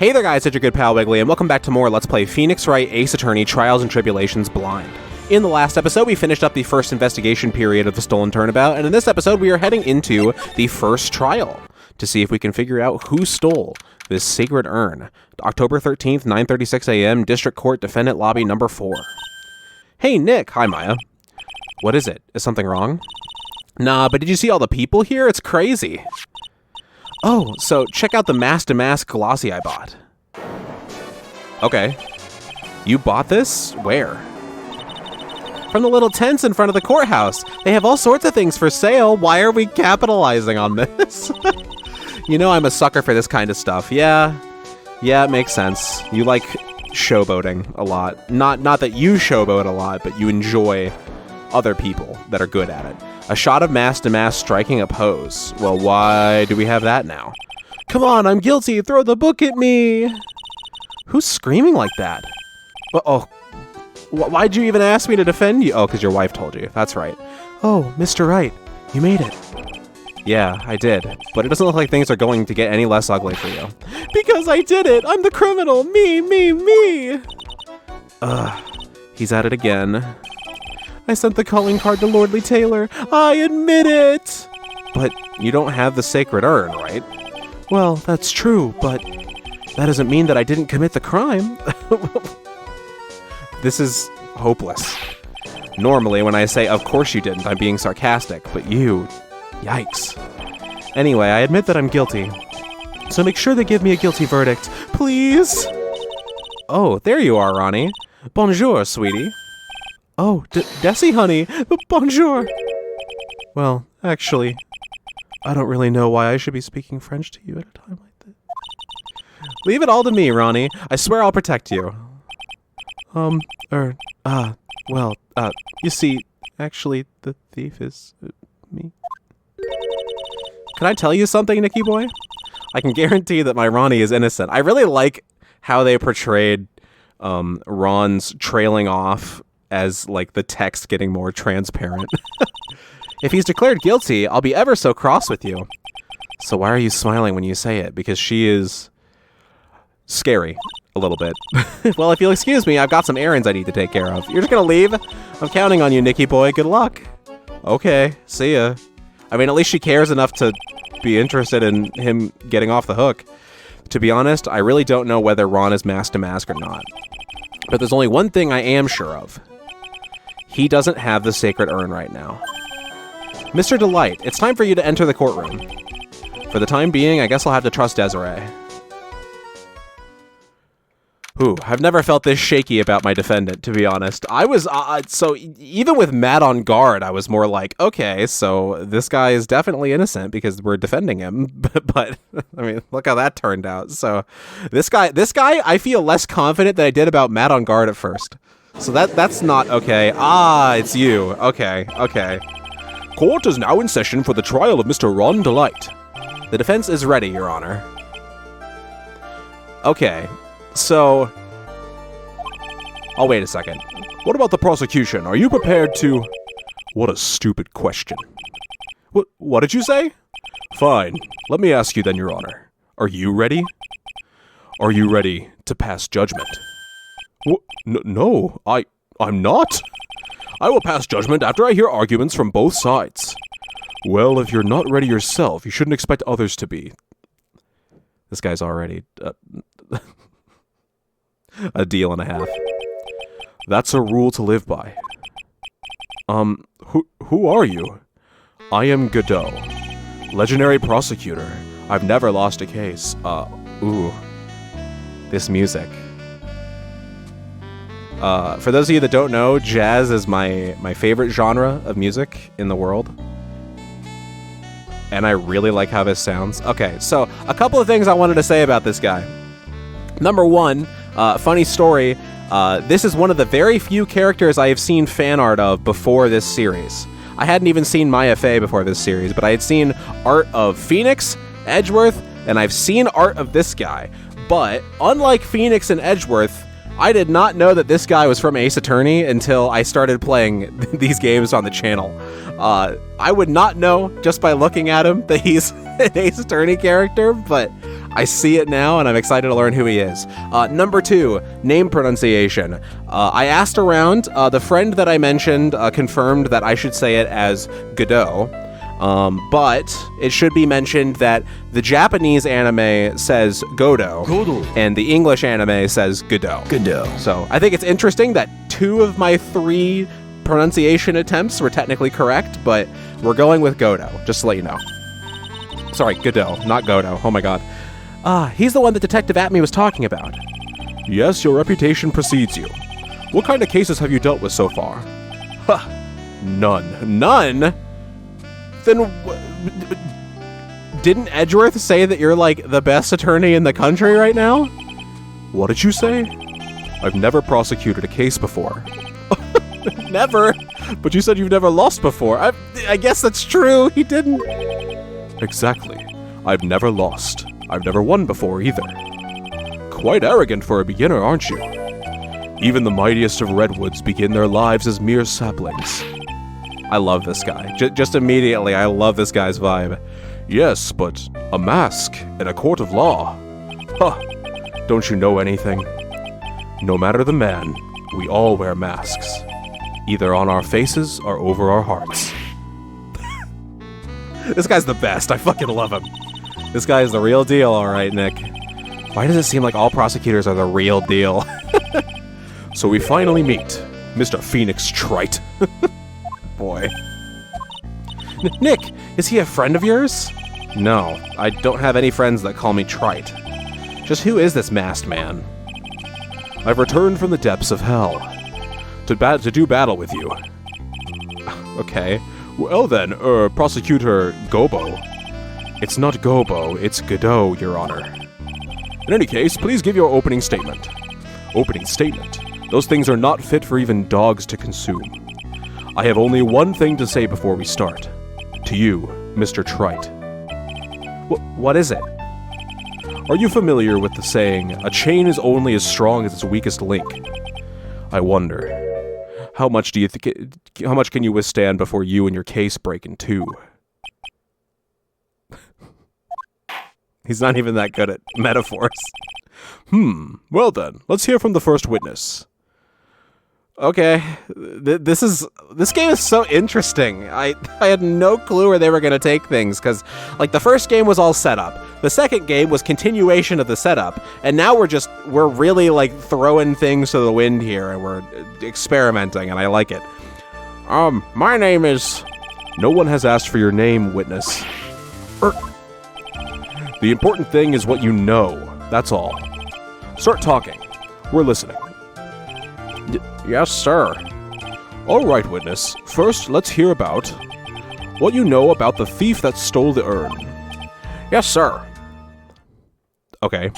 Hey there guys, it's your good pal Wiggly, and welcome back to more Let's Play Phoenix Wright Ace Attorney Trials and Tribulations Blind. In the last episode, we finished up the first investigation period of the stolen Turnabout, and in this episode, we are heading into the first trial to see if we can figure out who stole this sacred urn. October 13th, 9:36 a.m., District Court Defendant Lobby number 4. Hey Nick, hi Maya. What is it? Is something wrong? Nah, but did you see all the people here? It's crazy. Oh, so check out the mask-to-mask glossy I bought. Okay. You bought this? Where? From the little tents in front of the courthouse. They have all sorts of things for sale. Why are we capitalizing on this? You know I'm a sucker for this kind of stuff. Yeah, it makes sense. You like showboating a lot. Not that you showboat a lot, but you enjoy other people that are good at it. A shot of mask-to-mask striking a pose. Well, why do we have that now? Come on, I'm guilty! Throw the book at me! Who's screaming like that? Oh, why'd you even ask me to defend you? Oh, because your wife told you. That's right. Oh, Mr. Wright, you made it. Yeah, I did. But it doesn't look like things are going to get any less ugly for you. Because I did it! I'm the criminal! Me! Ugh, he's at it again. I sent the calling card to Lordly Taylor. I admit it! But you don't have the sacred urn, right? Well, that's true, but that doesn't mean that I didn't commit the crime. This is hopeless. Normally, when I say, of course you didn't, I'm being sarcastic, but you... Yikes. Anyway, I admit that I'm guilty. So make sure they give me a guilty verdict, please? Oh, there you are, Ronnie. Bonjour, sweetie. Oh, Desi, honey. Bonjour. Well, actually, I don't really know why I should be speaking French to you at a time like this. Leave it all to me, Ronnie. I swear I'll protect you. You see, actually, the thief is me. Can I tell you something, Nicky boy? I can guarantee that my Ronnie is innocent. I really like how they portrayed Ron's trailing off as, like, the text getting more transparent. If he's declared guilty, I'll be ever so cross with you. So why are you smiling when you say it? Because she is scary, a little bit. Well, if you'll excuse me, I've got some errands I need to take care of. You're just gonna leave? I'm counting on you, Nicky boy. Good luck. Okay, see ya. I mean, at least she cares enough to be interested in him getting off the hook. To be honest, I really don't know whether Ron is mask-to-mask or not. But there's only one thing I am sure of. He doesn't have the sacred urn right now. Mr. Delight, it's time for you to enter the courtroom. For the time being, I guess I'll have to trust Desiree. Ooh, I've never felt this shaky about my defendant, to be honest. I was, so even with Matt on guard, I was more like, okay, so this guy is definitely innocent because we're defending him. But I mean, look how that turned out. So this guy, I feel less confident than I did about Matt on guard at first. So that's not okay. Ah, it's you. Okay. Court is now in session for the trial of Mr. Ron Delight. The defense is ready, Your Honor. Okay, so... I'll wait a second. What about the prosecution? Are you prepared to... What a stupid question. What did you say? Fine. Let me ask you then, Your Honor. Are you ready? Are you ready to pass judgment? No, I'm not. I will pass judgment after I hear arguments from both sides. Well, if you're not ready yourself, you shouldn't expect others to be. This guy's already a deal and a half. That's a rule to live by. Who are you? I am Godot, legendary prosecutor. I've never lost a case. This music. For those of you that don't know, jazz is my favorite genre of music in the world. And I really like how this sounds. Okay, so a couple of things I wanted to say about this guy. Number one, funny story, this is one of the very few characters I have seen fan art of before this series. I hadn't even seen Maya Fey before this series, but I had seen art of Phoenix, Edgeworth, and I've seen art of this guy. But unlike Phoenix and Edgeworth, I did not know that this guy was from Ace Attorney until I started playing these games on the channel. I would not know just by looking at him that he's an Ace Attorney character, but I see it now, and I'm excited to learn who he is. Number 2, name pronunciation. I asked around. The friend that I mentioned confirmed that I should say it as Godot. But it should be mentioned that the Japanese anime says Godo, and the English anime says Godot. So I think it's interesting that 2 of my 3 pronunciation attempts were technically correct, but we're going with Godot, just to let you know. Sorry, Godot, not Godo. Oh my god. He's the one that Detective Atme was talking about. Yes, your reputation precedes you. What kind of cases have you dealt with so far? Huh. None. None? Then didn't Edgeworth say that you're like the best attorney in the country right now? What did you say? I've never prosecuted a case before. Never? But you said you've never lost before. I guess that's true. He didn't. Exactly. I've never lost. I've never won before either. Quite arrogant for a beginner, aren't you? Even the mightiest of redwoods begin their lives as mere saplings. I love this guy. Just immediately, I love this guy's vibe. Yes, but a mask in a court of law. Huh. Don't you know anything? No matter the man, we all wear masks. Either on our faces or over our hearts. This guy's the best. I fucking love him. This guy is the real deal, alright, Nick. Why does it seem like all prosecutors are the real deal? So we finally meet Mr. Phoenix Trite. Boy. Nick, is he a friend of yours? No, I don't have any friends that call me Trite. Just who is this masked man? I've returned from the depths of hell to do battle with you. Okay. Well then, Prosecutor Gobo. It's not Gobo, it's Godot, Your Honor. In any case, please give your opening statement. Opening statement? Those things are not fit for even dogs to consume. I have only one thing to say before we start. To you, Mr. Trite. What is it? Are you familiar with the saying, a chain is only as strong as its weakest link? I wonder, how much can you withstand before you and your case break in 2? He's not even that good at metaphors. Well then, let's hear from the first witness. Okay, this game is so interesting. I had no clue where they were going to take things, because, like, the first game was all set up. The second game was continuation of the setup, and now we're really, like, throwing things to the wind here, and we're experimenting, and I like it. My name is... No one has asked for your name, witness. The important thing is what you know, that's all. Start talking. We're listening. Yes, sir. All right, witness. First, let's hear about what you know about the thief that stole the urn. Yes, sir. Okay.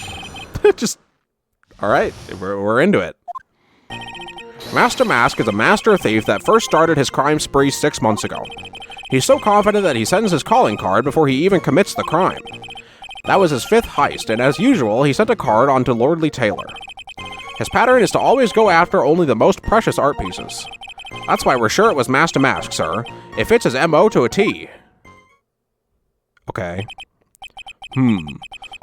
All right. We're into it. Master Mask is a master thief that first started his crime spree 6 months ago. He's so confident that he sends his calling card before he even commits the crime. That was his 5th heist, and as usual, he sent a card on to Lordly Taylor. His pattern is to always go after only the most precious art pieces. That's why we're sure it was Master Mask, sir. It fits his MO to a T. Okay.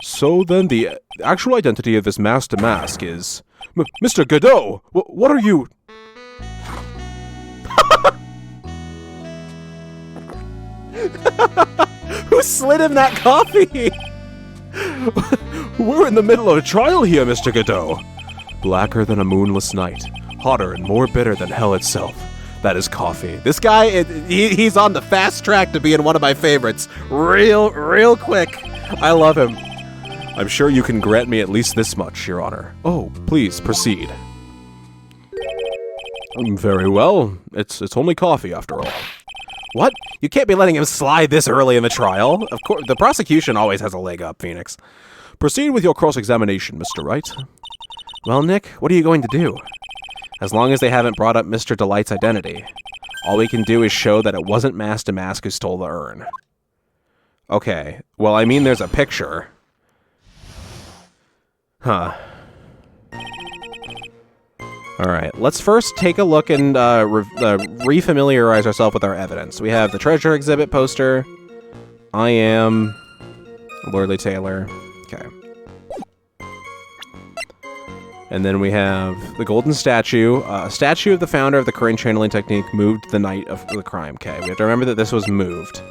So then the actual identity of this Master Mask is... Mr. Godot! What are you... Who slid him that coffee? We're in the middle of a trial here, Mr. Godot. Blacker than a moonless night, hotter and more bitter than hell itself. That is coffee. This guy, he's on the fast track to being one of my favorites. Real quick. I love him. I'm sure you can grant me at least this much, Your Honor. Oh, please, proceed. Very well. It's only coffee, after all. What? You can't be letting him slide this early in the trial. Of course, the prosecution always has a leg up, Phoenix. Proceed with your cross-examination, Mr. Wright. Well, Nick, what are you going to do? As long as they haven't brought up Mr. Delight's identity, all we can do is show that it wasn't Master Mask who stole the urn. Okay, well, I mean, there's a picture. Huh. Alright, let's first take a look and refamiliarize ourselves with our evidence. We have the treasure exhibit poster. I am Lordly Taylor. Okay. And then we have the golden statue. A statue of the founder of the current channeling technique moved the night of the crime. Okay, we have to remember that this was moved.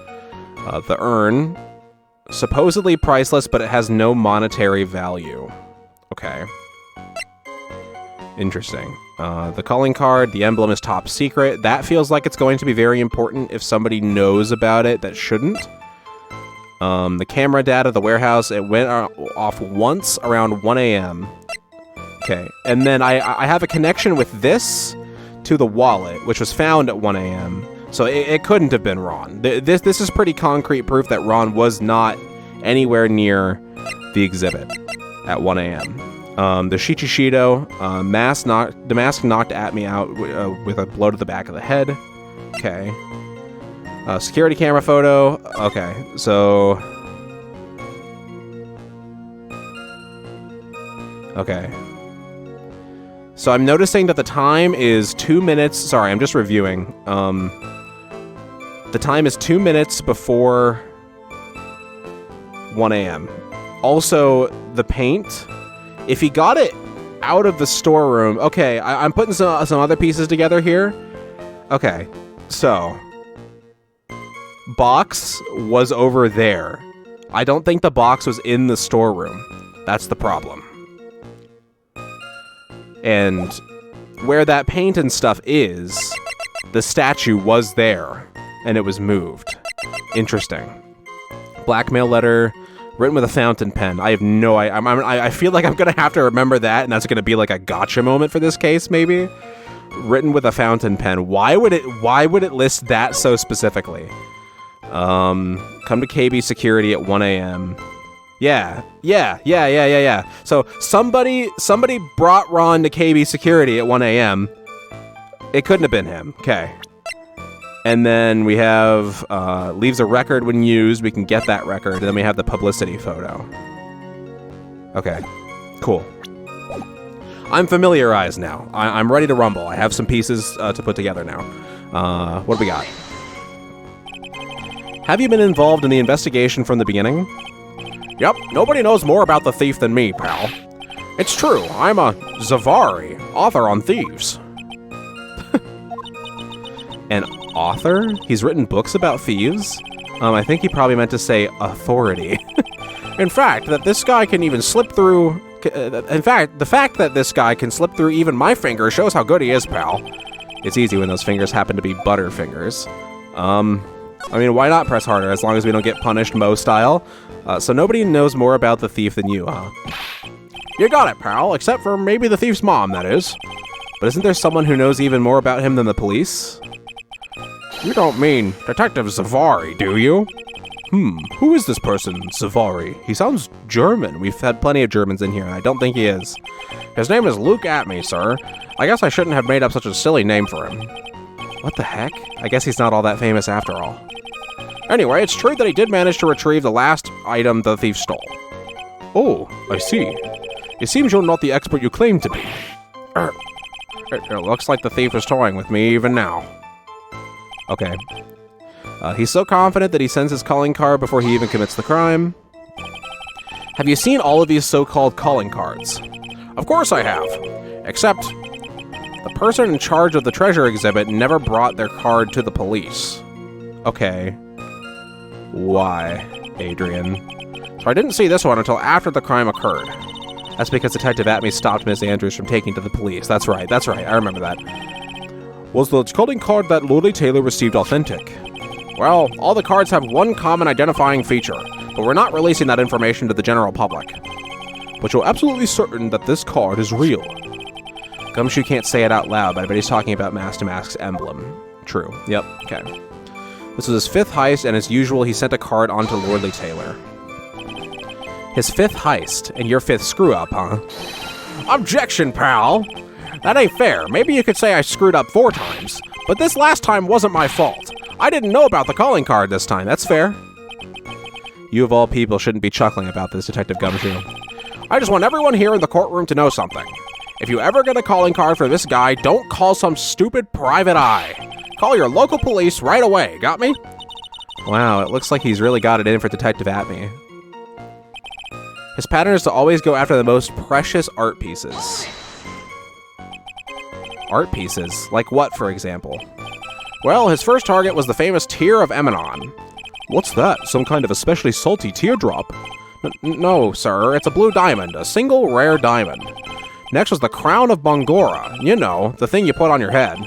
The urn, supposedly priceless, but it has no monetary value. Okay. Interesting. The calling card, the emblem is top secret. That feels like it's going to be very important if somebody knows about it that shouldn't. The camera data, the warehouse, it went off once around 1 a.m. Okay, and then I have a connection with this to the wallet, which was found at 1 a.m. So it couldn't have been Ron. This is pretty concrete proof that Ron was not anywhere near the exhibit at 1 a.m. The Shichishido, the mask knocked at me out with a blow to the back of the head. Okay. Security camera photo. Okay, so... Okay. So I'm noticing that the time is 2 minutes... Sorry, I'm just reviewing. The time is 2 minutes before 1 a.m. Also, the paint... If he got it out of the storeroom... Okay, I'm putting some other pieces together here. Okay, so... Box was over there. I don't think the box was in the storeroom. That's the problem. And where that paint and stuff is, the statue was there, and it was moved. Interesting. Blackmail letter, written with a fountain pen. I have no idea. I feel like I'm going to have to remember that, and that's going to be like a gotcha moment for this case, maybe. Written with a fountain pen. Why would it list that so specifically? Come to KB security at 1 a.m. Yeah. So somebody brought Ron to KB security at 1 a.m. It couldn't have been him. Okay. And then we have leaves a record when used. We can get that record. And then we have the publicity photo. Okay. Cool. I'm familiarized now. I'm ready to rumble. I have some pieces to put together now. What do we got? Have you been involved in the investigation from the beginning? Yep, nobody knows more about the thief than me, pal. It's true, I'm a Zavari, author on thieves. An author? He's written books about thieves? I think he probably meant to say authority. In fact, that this guy can even slip through... In fact, the fact that this guy can slip through even my fingers shows how good he is, pal. It's easy when those fingers happen to be butter fingers. I mean, why not press harder, as long as we don't get punished Mo style? So nobody knows more about the thief than you, huh? You got it, pal, except for maybe the thief's mom, that is. But isn't there someone who knows even more about him than the police? You don't mean Detective Zavari, do you? Who is this person, Zavari? He sounds German. We've had plenty of Germans in here, and I don't think he is. His name is Luke Atme, sir. I guess I shouldn't have made up such a silly name for him. What the heck? I guess he's not all that famous after all. Anyway, it's true that he did manage to retrieve the last item the thief stole. Oh, I see. It seems you're not the expert you claim to be. It looks like the thief is toying with me even now. Okay. He's so confident that he sends his calling card before he even commits the crime. Have you seen all of these so-called calling cards? Of course I have. Except, the person in charge of the treasure exhibit never brought their card to the police. Okay. Why, Adrian? So I didn't see this one until after the crime occurred. That's because Detective Atme stopped Miss Andrews from taking to the police. That's right, I remember that. Was the calling card that Lily Taylor received authentic? Well, all the cards have one common identifying feature, but we're not releasing that information to the general public. But you're absolutely certain that this card is real. Gumshoe can't say it out loud, but I bet he's talking about Mask to Mask's emblem. True. Yep, okay. This was his fifth heist, and as usual, he sent a card on to Lordly Taylor. His fifth heist, and your fifth screw-up, huh? Objection, pal! That ain't fair. Maybe you could say I screwed up 4 times, but this last time wasn't my fault. I didn't know about the calling card this time. That's fair. You of all people shouldn't be chuckling about this, Detective Gumshoe. I just want everyone here in the courtroom to know something. If you ever get a calling card for this guy, don't call some stupid private eye. Call your local police right away, got me? Wow, it looks like he's really got it in for Detective Atme. His pattern is to always go after the most precious art pieces. art pieces. Like what, for example? Well, his first target was the famous Tear of Emanon. What's that? Some kind of especially salty teardrop? No, sir. It's a blue diamond. A single rare diamond. Next was the Crown of Bongora. You know, the thing you put on your head.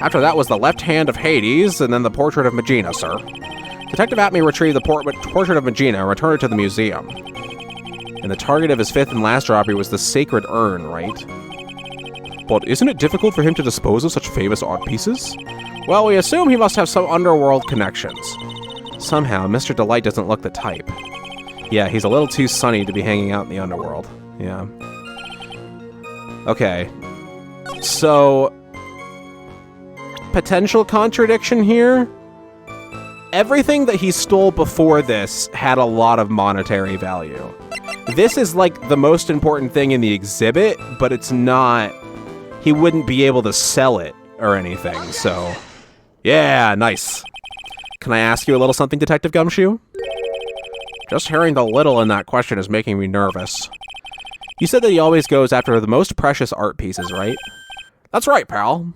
After that was the Left Hand of Hades, and then the Portrait of Megina, sir. Detective Atme retrieved the Portrait of Megina and returned it to the museum. And the target of his fifth and last robbery was the Sacred Urn, right? But isn't it difficult for him to dispose of such famous art pieces? Well, we assume he must have some underworld connections. Somehow, Mr. Delight doesn't look the type. Yeah, he's a little too sunny to be hanging out in the underworld. Yeah. Okay. So, potential contradiction here? Everything that he stole before this had a lot of monetary value. This is like the most important thing in the exhibit, but it's not... He wouldn't be able to sell it or anything, so... Yeah, nice. Can I ask you a little something, Detective Gumshoe? Just hearing the little in that question is making me nervous. You said that he always goes after the most precious art pieces, right? That's right, pal.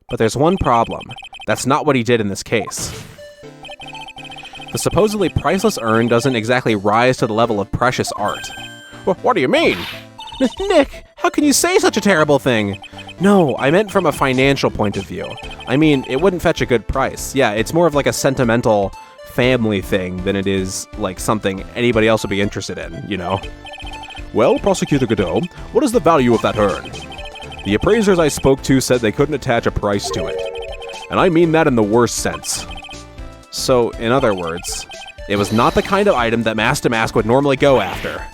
But there's one problem. That's not what he did in this case. The supposedly priceless urn doesn't exactly rise to the level of precious art. What do you mean? Nick, how can you say such a terrible thing? No, I meant from a financial point of view. I mean, it wouldn't fetch a good price. Yeah, it's more of like a sentimental family thing than it is like something anybody else would be interested in, you know? Well, Prosecutor Godot, what is the value of that urn? The appraisers I spoke to said they couldn't attach a price to it. And I mean that in the worst sense. So, in other words, it was not the kind of item that Mask to Mask would normally go after.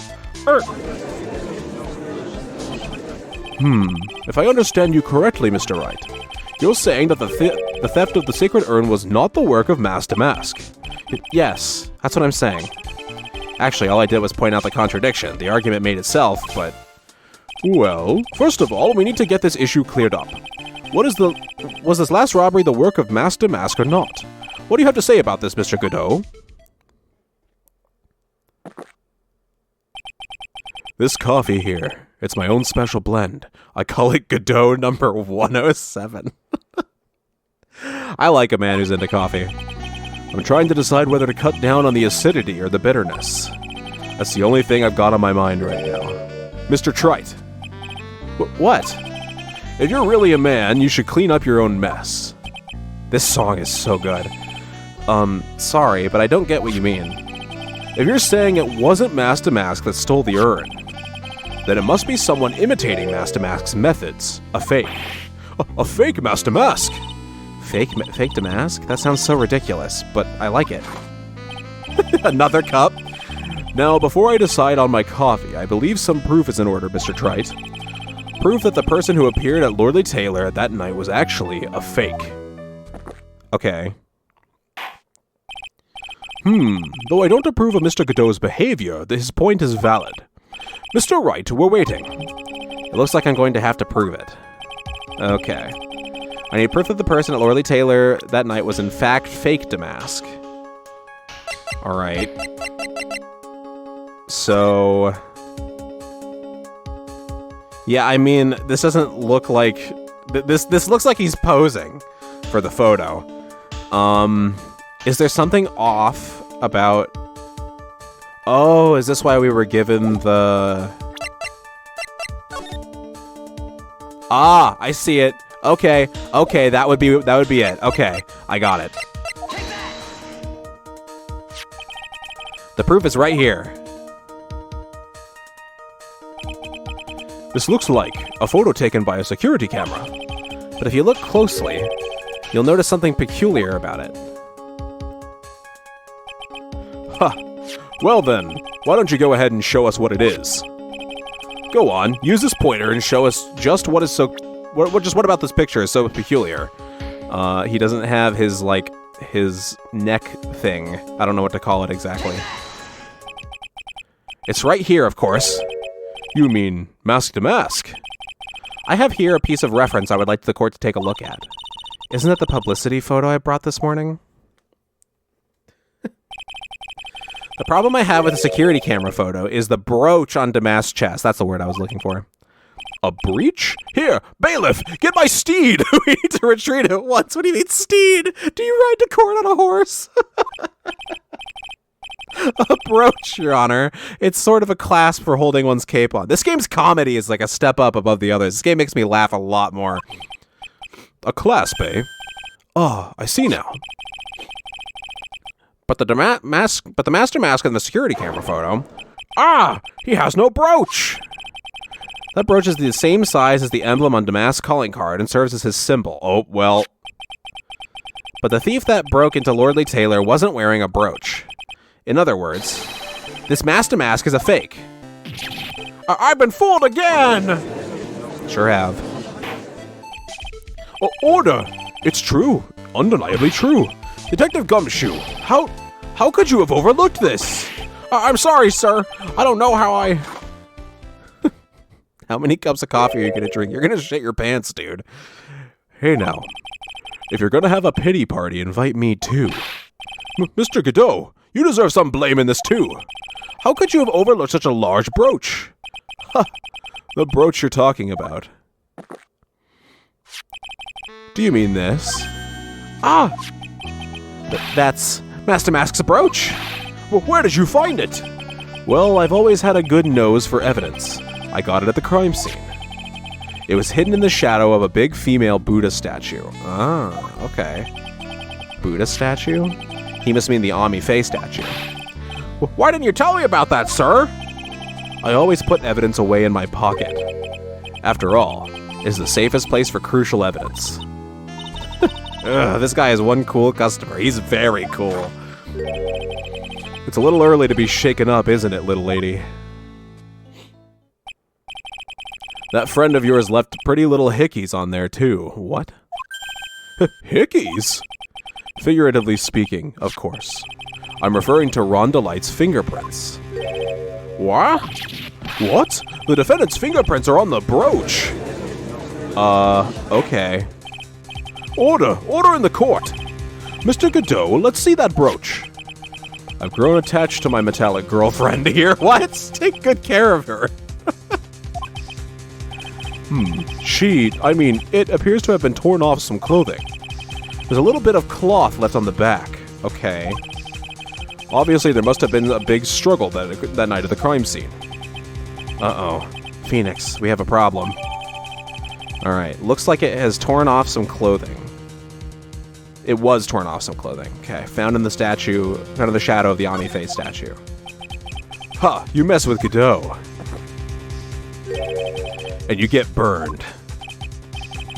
If I understand you correctly, Mr. Wright, you're saying that the theft of the sacred urn was not the work of Mask to Mask. Yes, that's what I'm saying. Actually, all I did was point out the contradiction. The argument made itself, but... Well, first of all, we need to get this issue cleared up. Was this last robbery the work of Mask to Mask or not? What do you have to say about this, Mr. Godot? This coffee here, it's my own special blend. I call it Godot number 107. I like a man who's into coffee. I'm trying to decide whether to cut down on the acidity or the bitterness. That's the only thing I've got on my mind right now. Mr. Trite. What? If you're really a man, you should clean up your own mess. This song is so good. Sorry, but I don't get what you mean. If you're saying it wasn't Mask to Mask that stole the urn, then it must be someone imitating Mask to Mask's methods. A fake. A fake Mask to Mask! Fake to Mask? That sounds so ridiculous, but I like it. Another cup? Now, before I decide on my coffee, I believe some proof is in order, Mr. Trite. Proof that the person who appeared at Lordly Taylor that night was actually a fake. Okay. Though I don't approve of Mr. Godot's behavior, his point is valid. Mr. Wright, we're waiting. It looks like I'm going to have to prove it. Okay. I need proof that the person at Lordly Taylor that night was in fact fake Damask. Alright. So... Yeah, I mean, this doesn't look like... This looks like he's posing for the photo. Is there something off about... Oh, is this why we were given the... Ah, I see it. Okay, that would be it. Okay, I got it. The proof is right here. This looks like a photo taken by a security camera. But if you look closely, you'll notice something peculiar about it. Ha! Well then, why don't you go ahead and show us what it is? Go on, use this pointer and show us just what is so... What about this picture is so peculiar? He doesn't have his, like, his neck thing. I don't know what to call it exactly. It's right here, of course. You mean Mask to Mask? I have here a piece of reference I would like the court to take a look at. Isn't that the publicity photo I brought this morning? The problem I have with the security camera photo is the brooch on Damask's chest. That's the word I was looking for. A breach? Here, bailiff, get my steed! We need to retreat at once. What do you mean, steed? Do you ride to court on a horse? A brooch, Your Honor. It's sort of a clasp for holding one's cape on. This game's comedy is like a step up above the others. This game makes me laugh a lot more. A clasp, eh? Oh, I see now. But the master mask in the security camera photo. Ah, he has no brooch. That brooch is the same size as the emblem on Damask's calling card and serves as his symbol. Oh, well. But the thief that broke into Lordly Taylor wasn't wearing a brooch. In other words, this master mask is a fake. I've been fooled again! Sure have. Order! It's true. Undeniably true. Detective Gumshoe, how could you have overlooked this? I'm sorry, sir. I don't know how I... How many cups of coffee are you gonna drink? You're gonna shit your pants, dude. Hey now, if you're gonna have a pity party, invite me too. Mr. Godot, you deserve some blame in this too. How could you have overlooked such a large brooch? Ha, the brooch you're talking about. Do you mean this? Ah, that's Master Mask's brooch. Well, where did you find it? Well, I've always had a good nose for evidence. I got it at the crime scene. It was hidden in the shadow of a big female Buddha statue. Ah, okay. Buddha statue? He must mean the Ami Faye statue. Why didn't you tell me about that, sir? I always put evidence away in my pocket. After all, it's the safest place for crucial evidence. This guy is one cool customer. He's very cool. It's a little early to be shaken up, isn't it, little lady? That friend of yours left pretty little hickeys on there, too. What? Hickeys? Figuratively speaking, of course. I'm referring to Rhonda Light's fingerprints. What? What? The defendant's fingerprints are on the brooch. Okay. Order in the court. Mr. Godot, let's see that brooch. I've grown attached to my metallic girlfriend here. What? Take good care of her. It appears to have been torn off some clothing. There's a little bit of cloth left on the back. Okay. Obviously, there must have been a big struggle that night at the crime scene. Uh-oh. Phoenix, we have a problem. Alright, looks like it has torn off some clothing. It was torn off some clothing. Okay, found in the statue, found in the shadow of the Ami Faye statue. Ha! You mess with Godot. And you get burned.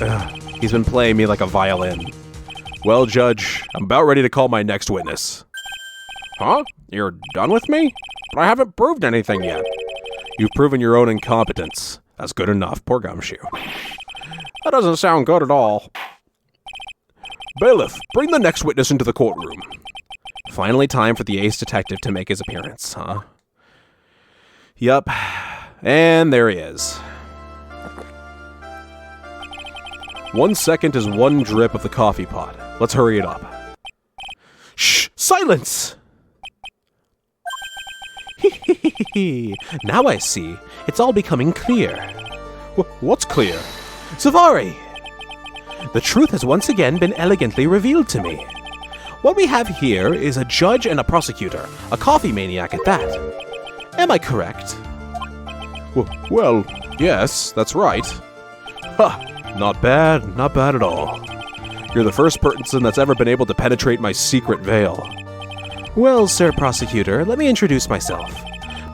Ugh, he's been playing me like a violin. Well, Judge, I'm about ready to call my next witness. Huh? You're done with me? But I haven't proved anything yet. You've proven your own incompetence. That's good enough. Poor Gumshoe. That doesn't sound good at all. Bailiff, bring the next witness into the courtroom. Finally time for the ace detective to make his appearance, huh? Yup. And there he is. 1 second is one drip of the coffee pot. Let's hurry it up. Shh! Silence! Now I see. It's all becoming clear. What's clear? Zavari! The truth has once again been elegantly revealed to me. What we have here is a judge and a prosecutor, a coffee maniac at that. Am I correct? Well, yes, that's right. Ha! Not bad at all. You're the first person that's ever been able to penetrate my secret veil. Well, Sir Prosecutor, let me introduce myself.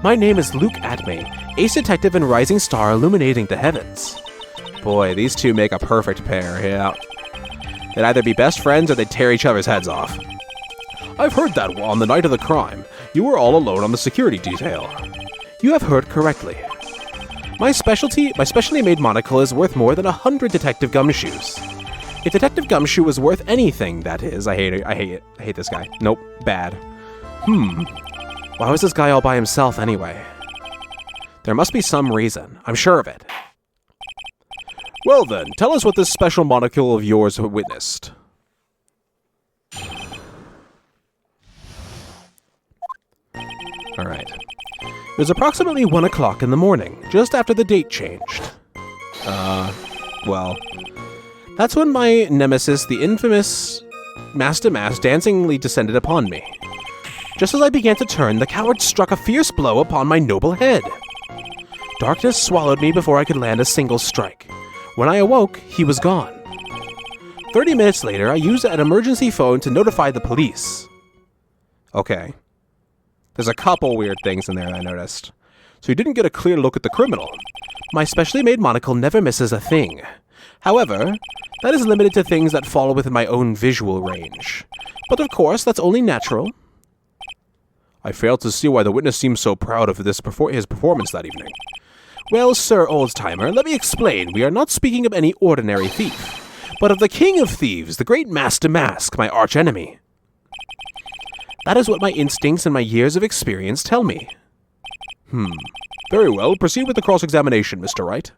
My name is Luke Atme, ace detective and rising star illuminating the heavens. Boy, these two make a perfect pair, yeah. They'd either be best friends or they'd tear each other's heads off. I've heard that on the night of the crime, you were all alone on the security detail. You have heard correctly. My specially made monocle is worth more than 100 Detective Gumshoes. If Detective Gumshoe was worth anything, that is. I hate it. I hate this guy. Nope. Bad. Why was this guy all by himself anyway? There must be some reason. I'm sure of it. Well then, tell us what this special monocle of yours witnessed. Alright. It was approximately 1 o'clock in the morning, just after the date changed. Well, that's when my nemesis, the infamous Master Mask, dancingly descended upon me. Just as I began to turn, the coward struck a fierce blow upon my noble head. Darkness swallowed me before I could land a single strike. When I awoke, he was gone. 30 minutes later, I used an emergency phone to notify the police. Okay. There's a couple weird things in there I noticed. So you didn't get a clear look at the criminal. My specially made monocle never misses a thing. However, that is limited to things that fall within my own visual range. But of course, that's only natural. I fail to see why the witness seems so proud of his performance that evening. Well, Sir Old-Timer, let me explain. We are not speaking of any ordinary thief, but of the king of thieves, the great Master Mask, my arch-enemy. That is what my instincts and my years of experience tell me. Very well. Proceed with the cross-examination, Mr. Wright.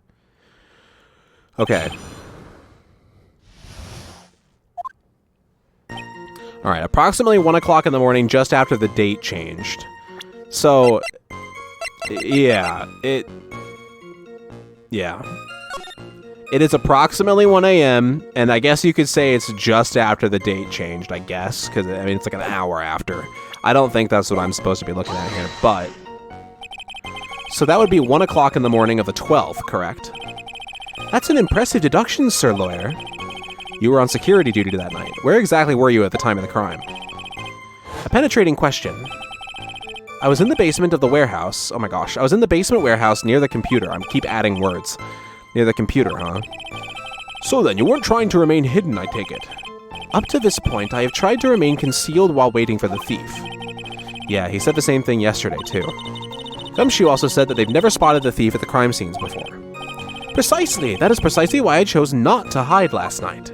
Okay. Alright, approximately 1 o'clock in the morning, just after the date changed. So, yeah, it is approximately 1 a.m., and I guess you could say it's just after the date changed, I guess, because, I mean, it's like an hour after. I don't think that's what I'm supposed to be looking at here, but... So that would be 1 o'clock in the morning of the 12th, correct? That's an impressive deduction, Sir Lawyer. You were on security duty that night. Where exactly were you at the time of the crime? A penetrating question. I was in the basement of the warehouse. Oh my gosh. I was in the basement warehouse near the computer. I keep adding words. Near the computer, huh? So then, you weren't trying to remain hidden, I take it. Up to this point, I have tried to remain concealed while waiting for the thief. Yeah, he said the same thing yesterday, too. Gumshoe also said that they've never spotted the thief at the crime scenes before. Precisely! That is precisely why I chose not to hide last night.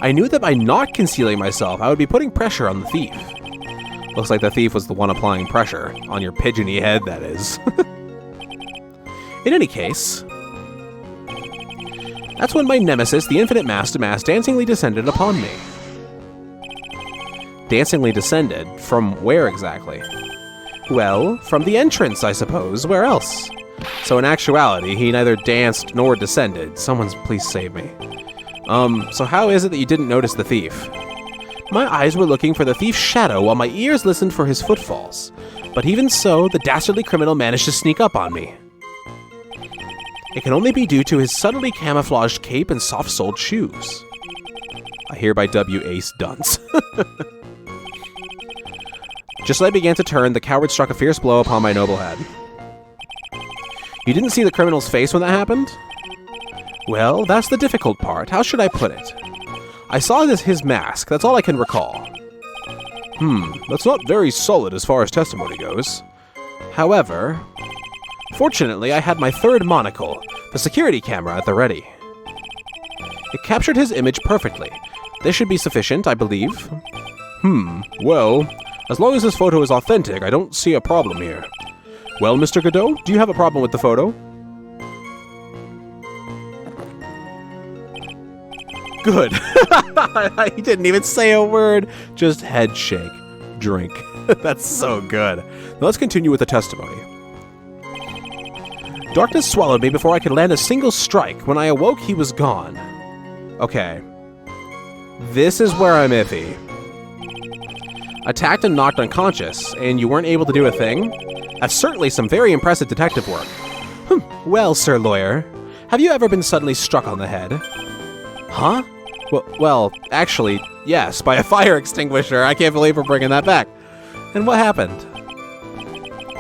I knew that by not concealing myself, I would be putting pressure on the thief. Looks like the thief was the one applying pressure. On your pigeony head, that is. In any case, that's when my nemesis, the infinite Master Mask, dancingly descended upon me. Dancingly descended? From where exactly? Well, from the entrance, I suppose. Where else? So in actuality, he neither danced nor descended. Someone's please save me. So how is it that you didn't notice the thief? My eyes were looking for the thief's shadow while my ears listened for his footfalls. But even so, the dastardly criminal managed to sneak up on me. It can only be due to his subtly camouflaged cape and soft-soled shoes. I hereby W Ace Dunce. Just as I began to turn, the coward struck a fierce blow upon my noble head. You didn't see the criminal's face when that happened? Well, that's the difficult part. How should I put it? I saw his mask. That's all I can recall. That's not very solid as far as testimony goes. However, fortunately, I had my third monocle, the security camera, at the ready. It captured his image perfectly. This should be sufficient, I believe. Well, as long as this photo is authentic, I don't see a problem here. Well, Mr. Godot, do you have a problem with the photo? Good. He didn't even say a word. Just head shake. Drink. That's so good. Now let's continue with the testimony. Darkness swallowed me before I could land a single strike. When I awoke, he was gone. Okay. This is where I'm iffy. Attacked and knocked unconscious, and you weren't able to do a thing? That's certainly some very impressive detective work. Well, Sir Lawyer, have you ever been suddenly struck on the head? Huh? Well, actually, yes, by a fire extinguisher. I can't believe we're bringing that back. And what happened?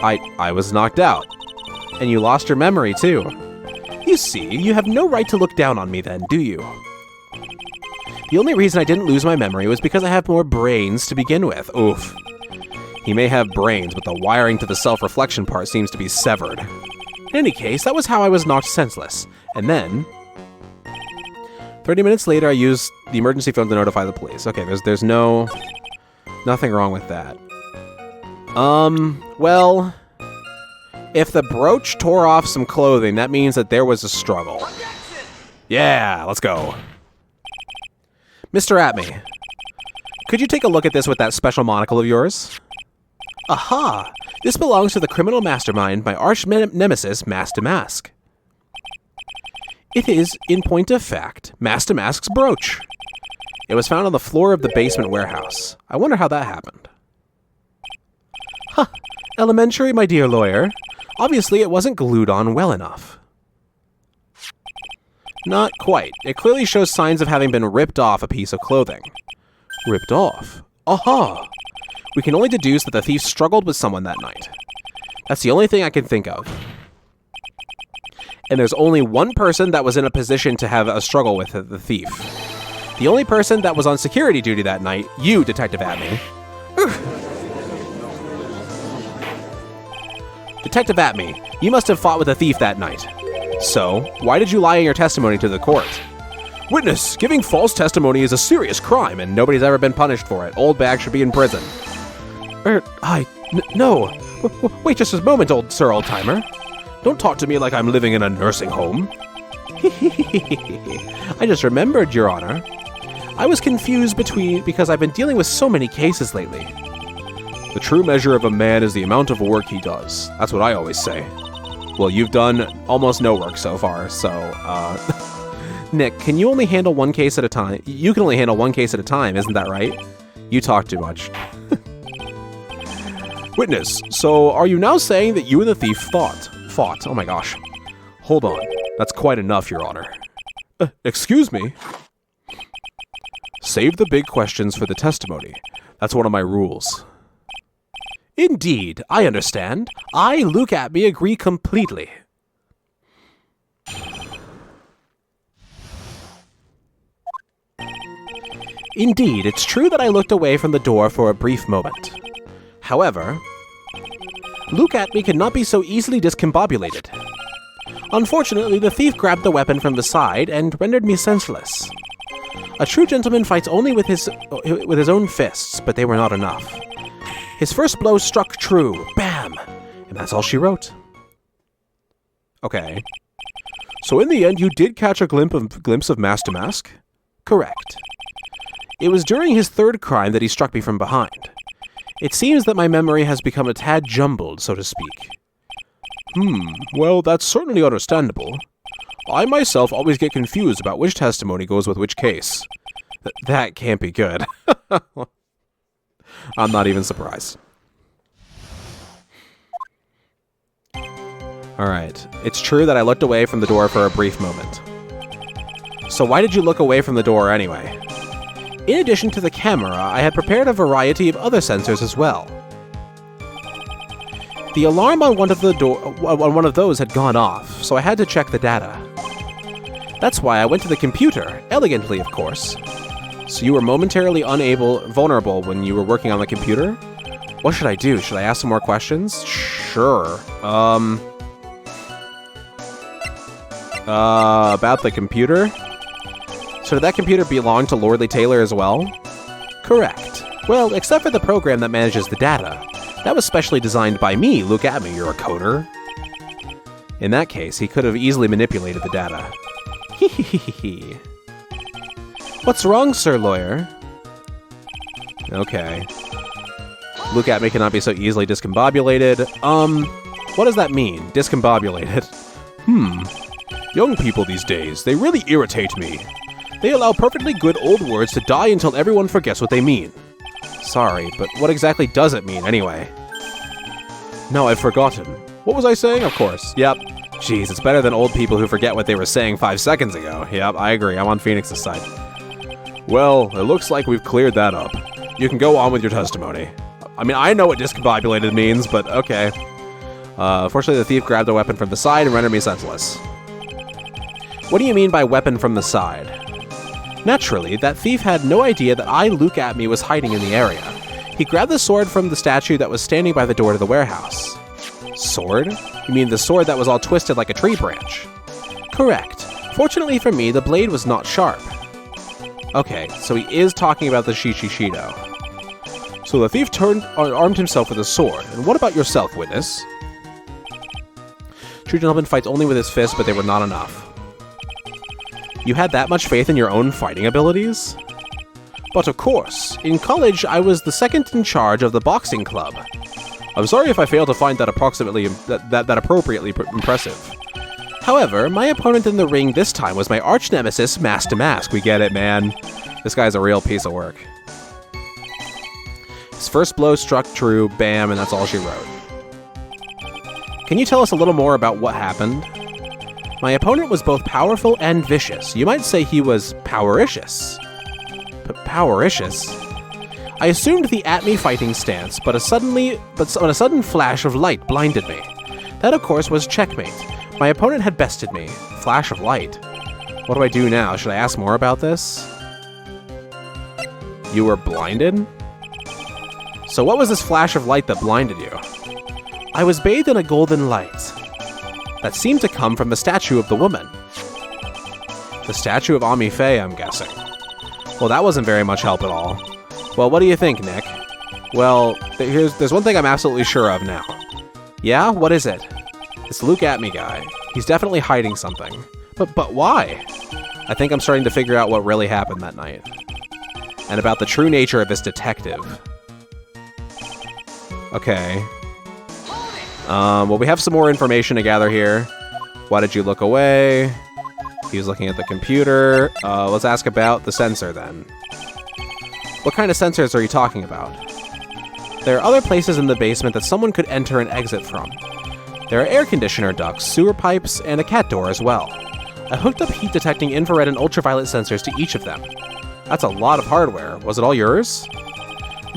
I was knocked out. And you lost your memory, too. You see, you have no right to look down on me then, do you? The only reason I didn't lose my memory was because I have more brains to begin with. Oof. He may have brains, but the wiring to the self-reflection part seems to be severed. In any case, that was how I was knocked senseless. And then... 30 minutes later, I used the emergency phone to notify the police. Okay, there's nothing wrong with that. Well, if the brooch tore off some clothing, that means that there was a struggle. Yeah, let's go. Mr. Atme, could you take a look at this with that special monocle of yours? Aha! This belongs to the criminal mastermind, my arch nemesis, Master Mask. It is, in point of fact, Master Mask's brooch. It was found on the floor of the basement warehouse. I wonder how that happened. Huh. Elementary, my dear lawyer. Obviously, it wasn't glued on well enough. Not quite. It clearly shows signs of having been ripped off a piece of clothing. Ripped off? Aha! We can only deduce that the thief struggled with someone that night. That's the only thing I can think of. And there's only one person that was in a position to have a struggle with the thief. The only person that was on security duty that night, you, Detective Atme. Detective Atme, you must have fought with a thief that night. So, why did you lie in your testimony to the court? Witness, giving false testimony is a serious crime, and nobody's ever been punished for it. Old bag should be in prison. No. Wait just a moment, Sir Old-Timer. Don't talk to me like I'm living in a nursing home. I just remembered, Your Honor. I was confused because I've been dealing with so many cases lately. The true measure of a man is the amount of work he does. That's what I always say. Well, you've done almost no work so far, so, Nick, can you only handle one case at a time? You can only handle one case at a time, isn't that right? You talk too much. Witness, so are you now saying that you and the thief fought? Oh my gosh. Hold on. That's quite enough, Your Honor. Excuse me? Save the big questions for the testimony. That's one of my rules. Indeed, I understand. I, Luke Atme, agree completely. Indeed, it's true that I looked away from the door for a brief moment. However, Luke Atme cannot be so easily discombobulated. Unfortunately, the thief grabbed the weapon from the side and rendered me senseless. A true gentleman fights only with his own fists, but they were not enough. His first blow struck true. Bam! And that's all she wrote. Okay. So in the end, you did catch a glimpse of Master Mask? Correct. It was during his third crime that he struck me from behind. It seems that my memory has become a tad jumbled, so to speak. Well, that's certainly understandable. I myself always get confused about which testimony goes with which case. That can't be good. I'm not even surprised. Alright, it's true that I looked away from the door for a brief moment. So why did you look away from the door anyway? In addition to the camera, I had prepared a variety of other sensors as well. The alarm on one of those had gone off, so I had to check the data. That's why I went to the computer, elegantly of course. So you were momentarily vulnerable when you were working on the computer? What should I do? Should I ask some more questions? Sure. About the computer? So did that computer belong to Lordly Taylor as well? Correct. Well, except for the program that manages the data. That was specially designed by me, Luke Atme, you're a coder. In that case, he could have easily manipulated the data. Hehehehe. What's wrong, Sir Lawyer? Okay. Luke Atme cannot be so easily discombobulated. What does that mean, discombobulated? Young people these days, they really irritate me. They allow perfectly good old words to die until everyone forgets what they mean. Sorry, but what exactly does it mean, anyway? No, I've forgotten. What was I saying? Of course. Yep. Jeez, it's better than old people who forget what they were saying 5 seconds ago. Yep, I agree. I'm on Phoenix's side. Well, it looks like we've cleared that up. You can go on with your testimony. I mean, I know what discombobulated means, but okay. Fortunately, the thief grabbed a weapon from the side and rendered me senseless. What do you mean by weapon from the side? Naturally, that thief had no idea that I, Luke Atme, was hiding in the area. He grabbed the sword from the statue that was standing by the door to the warehouse. Sword? You mean the sword that was all twisted like a tree branch? Correct. Fortunately for me, the blade was not sharp. Okay, so he is talking about the Shishishido. So the thief armed himself with a sword. And what about yourself, witness? True gentleman fights only with his fists, but they were not enough. You had that much faith in your own fighting abilities? But of course, in college I was the second in charge of the boxing club. I'm sorry if I fail to find that appropriately impressive. However, my opponent in the ring this time was my arch nemesis, Mask to Mask. We get it, man. This guy's a real piece of work. His first blow struck true, bam, and that's all she wrote. Can you tell us a little more about what happened? My opponent was both powerful and vicious. You might say he was powericious. Powericious? I assumed the at-me fighting stance, but a sudden flash of light blinded me. That, of course, was checkmate. My opponent had bested me. Flash of light. What do I do now? Should I ask more about this? You were blinded? So what was this flash of light that blinded you? I was bathed in a golden light that seemed to come from the statue of the woman. The statue of Ami Faye, I'm guessing. Well, that wasn't very much help at all. Well, what do you think, Nick? Well, there's one thing I'm absolutely sure of now. Yeah? What is it? It's Luke At-Me guy. He's definitely hiding something. But why? I think I'm starting to figure out what really happened that night. And about the true nature of this detective. Okay. Well, we have some more information to gather here. Why did you look away? He was looking at the computer. Let's ask about the sensor then. What kind of sensors are you talking about? There are other places in the basement that someone could enter and exit from. There are air conditioner ducts, sewer pipes, and a cat door as well. I hooked up heat-detecting infrared and ultraviolet sensors to each of them. That's a lot of hardware. Was it all yours?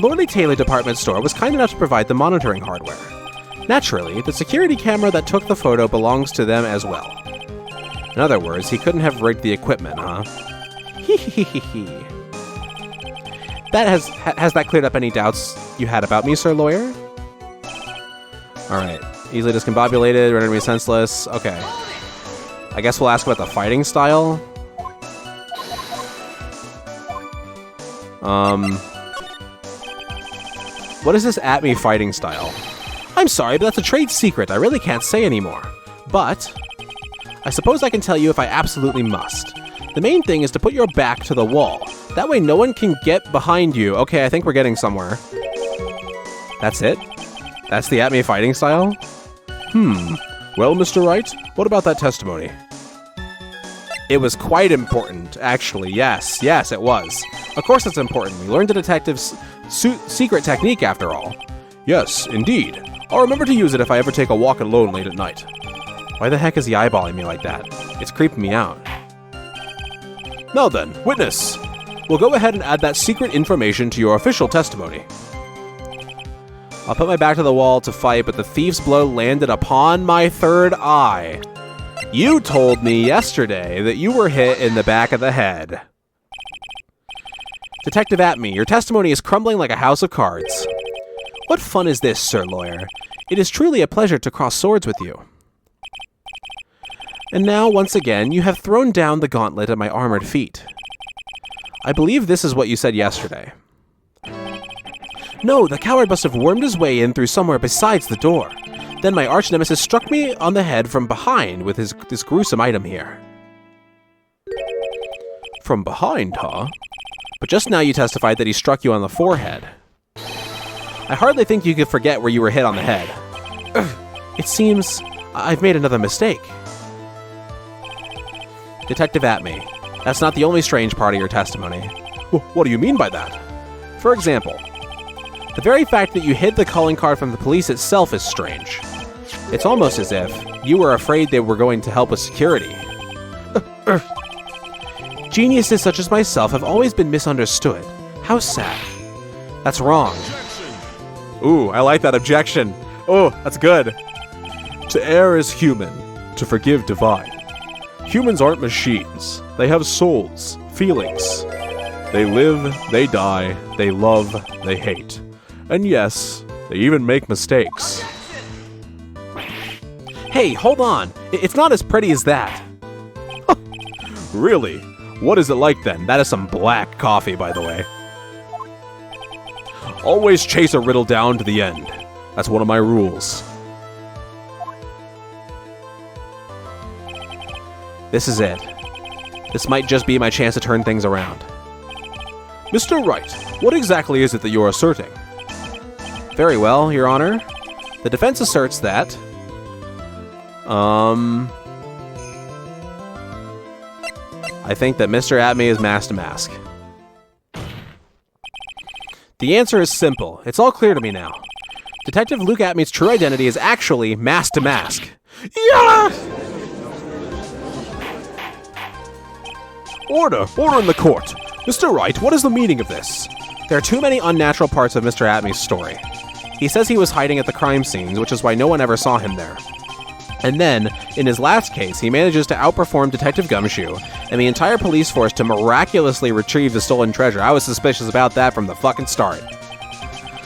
Lordly Taylor Department Store was kind enough to provide the monitoring hardware. Naturally, the security camera that took the photo belongs to them as well. In other words, he couldn't have rigged the equipment, huh? Hee. Has that cleared up any doubts you had about me, Sir Lawyer? Alright. Easily discombobulated, rendering me senseless. Okay. I guess we'll ask about the fighting style. What is this at-me fighting style? I'm sorry, but that's a trade secret. I really can't say anymore. But I suppose I can tell you if I absolutely must. The main thing is to put your back to the wall. That way no one can get behind you. Okay, I think we're getting somewhere. That's it? That's the at-me fighting style? Well, Mr. Wright, what about that testimony? It was quite important, actually. Yes, it was. Of course it's important. We learned the detective's secret technique, after all. Yes, indeed. I'll remember to use it if I ever take a walk alone late at night. Why the heck is he eyeballing me like that? It's creeping me out. Now then, witness. We'll go ahead and add that secret information to your official testimony. I'll put my back to the wall to fight, but the thief's blow landed upon my third eye. You told me yesterday that you were hit in the back of the head. Detective At-Me, your testimony is crumbling like a house of cards. What fun is this, Sir Lawyer? It is truly a pleasure to cross swords with you. And now, once again, you have thrown down the gauntlet at my armored feet. I believe this is what you said yesterday. No, the coward must have wormed his way in through somewhere besides the door. Then my arch-nemesis struck me on the head from behind with this gruesome item here. From behind, huh? But just now you testified that he struck you on the forehead. I hardly think you could forget where you were hit on the head. It seems I've made another mistake. Detective At-Me, that's not the only strange part of your testimony. What do you mean by that? For example, the very fact that you hid the calling card from the police itself is strange. It's almost as if you were afraid they were going to help with security. Geniuses such as myself have always been misunderstood. How sad. That's wrong. Ooh, I like that objection. Oh, that's good. To err is human, to forgive divine. Humans aren't machines. They have souls, feelings. They live, they die, they love, they hate. And yes, they even make mistakes. Hey, hold on. It's not as pretty as that. Really? What is it like then? That is some black coffee, by the way. Always chase a riddle down to the end. That's one of my rules. This is it. This might just be my chance to turn things around. Mr. Wright, what exactly is it that you're asserting? Very well, Your Honor. The defense asserts that... I think that Mr. Atme is mask to mask. The answer is simple. It's all clear to me now. Detective Luke Atme's true identity is actually mask to mask. Yeah! Order! Order in the court! Mr. Wright, what is the meaning of this? There are too many unnatural parts of Mr. Atme's story. He says he was hiding at the crime scenes, which is why no one ever saw him there. And then, in his last case, he manages to outperform Detective Gumshoe and the entire police force to miraculously retrieve the stolen treasure. I was suspicious about that from the fucking start.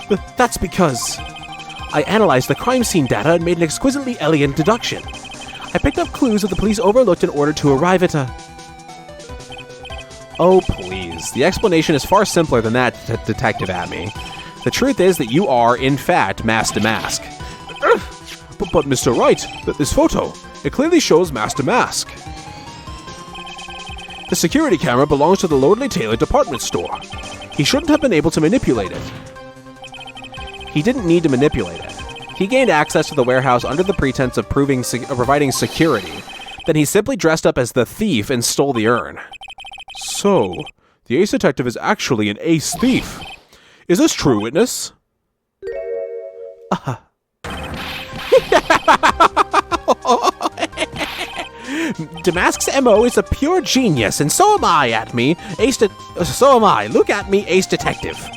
But that's because I analyzed the crime scene data and made an exquisitely elegant deduction. I picked up clues that the police overlooked in order to arrive at a... Oh, please. The explanation is far simpler than that, Detective Atme. The truth is that you are, in fact, mask to mask. But Mr. Wright, this photo, it clearly shows mask to mask. The security camera belongs to the Lordly Taylor department store. He shouldn't have been able to manipulate it. He didn't need to manipulate it. He gained access to the warehouse under the pretense of providing security. Then he simply dressed up as the thief and stole the urn. So, the ace detective is actually an ace thief. Is this true, witness? Damask's MO is a pure genius, and so am I, Atme, Look at me, ace detective.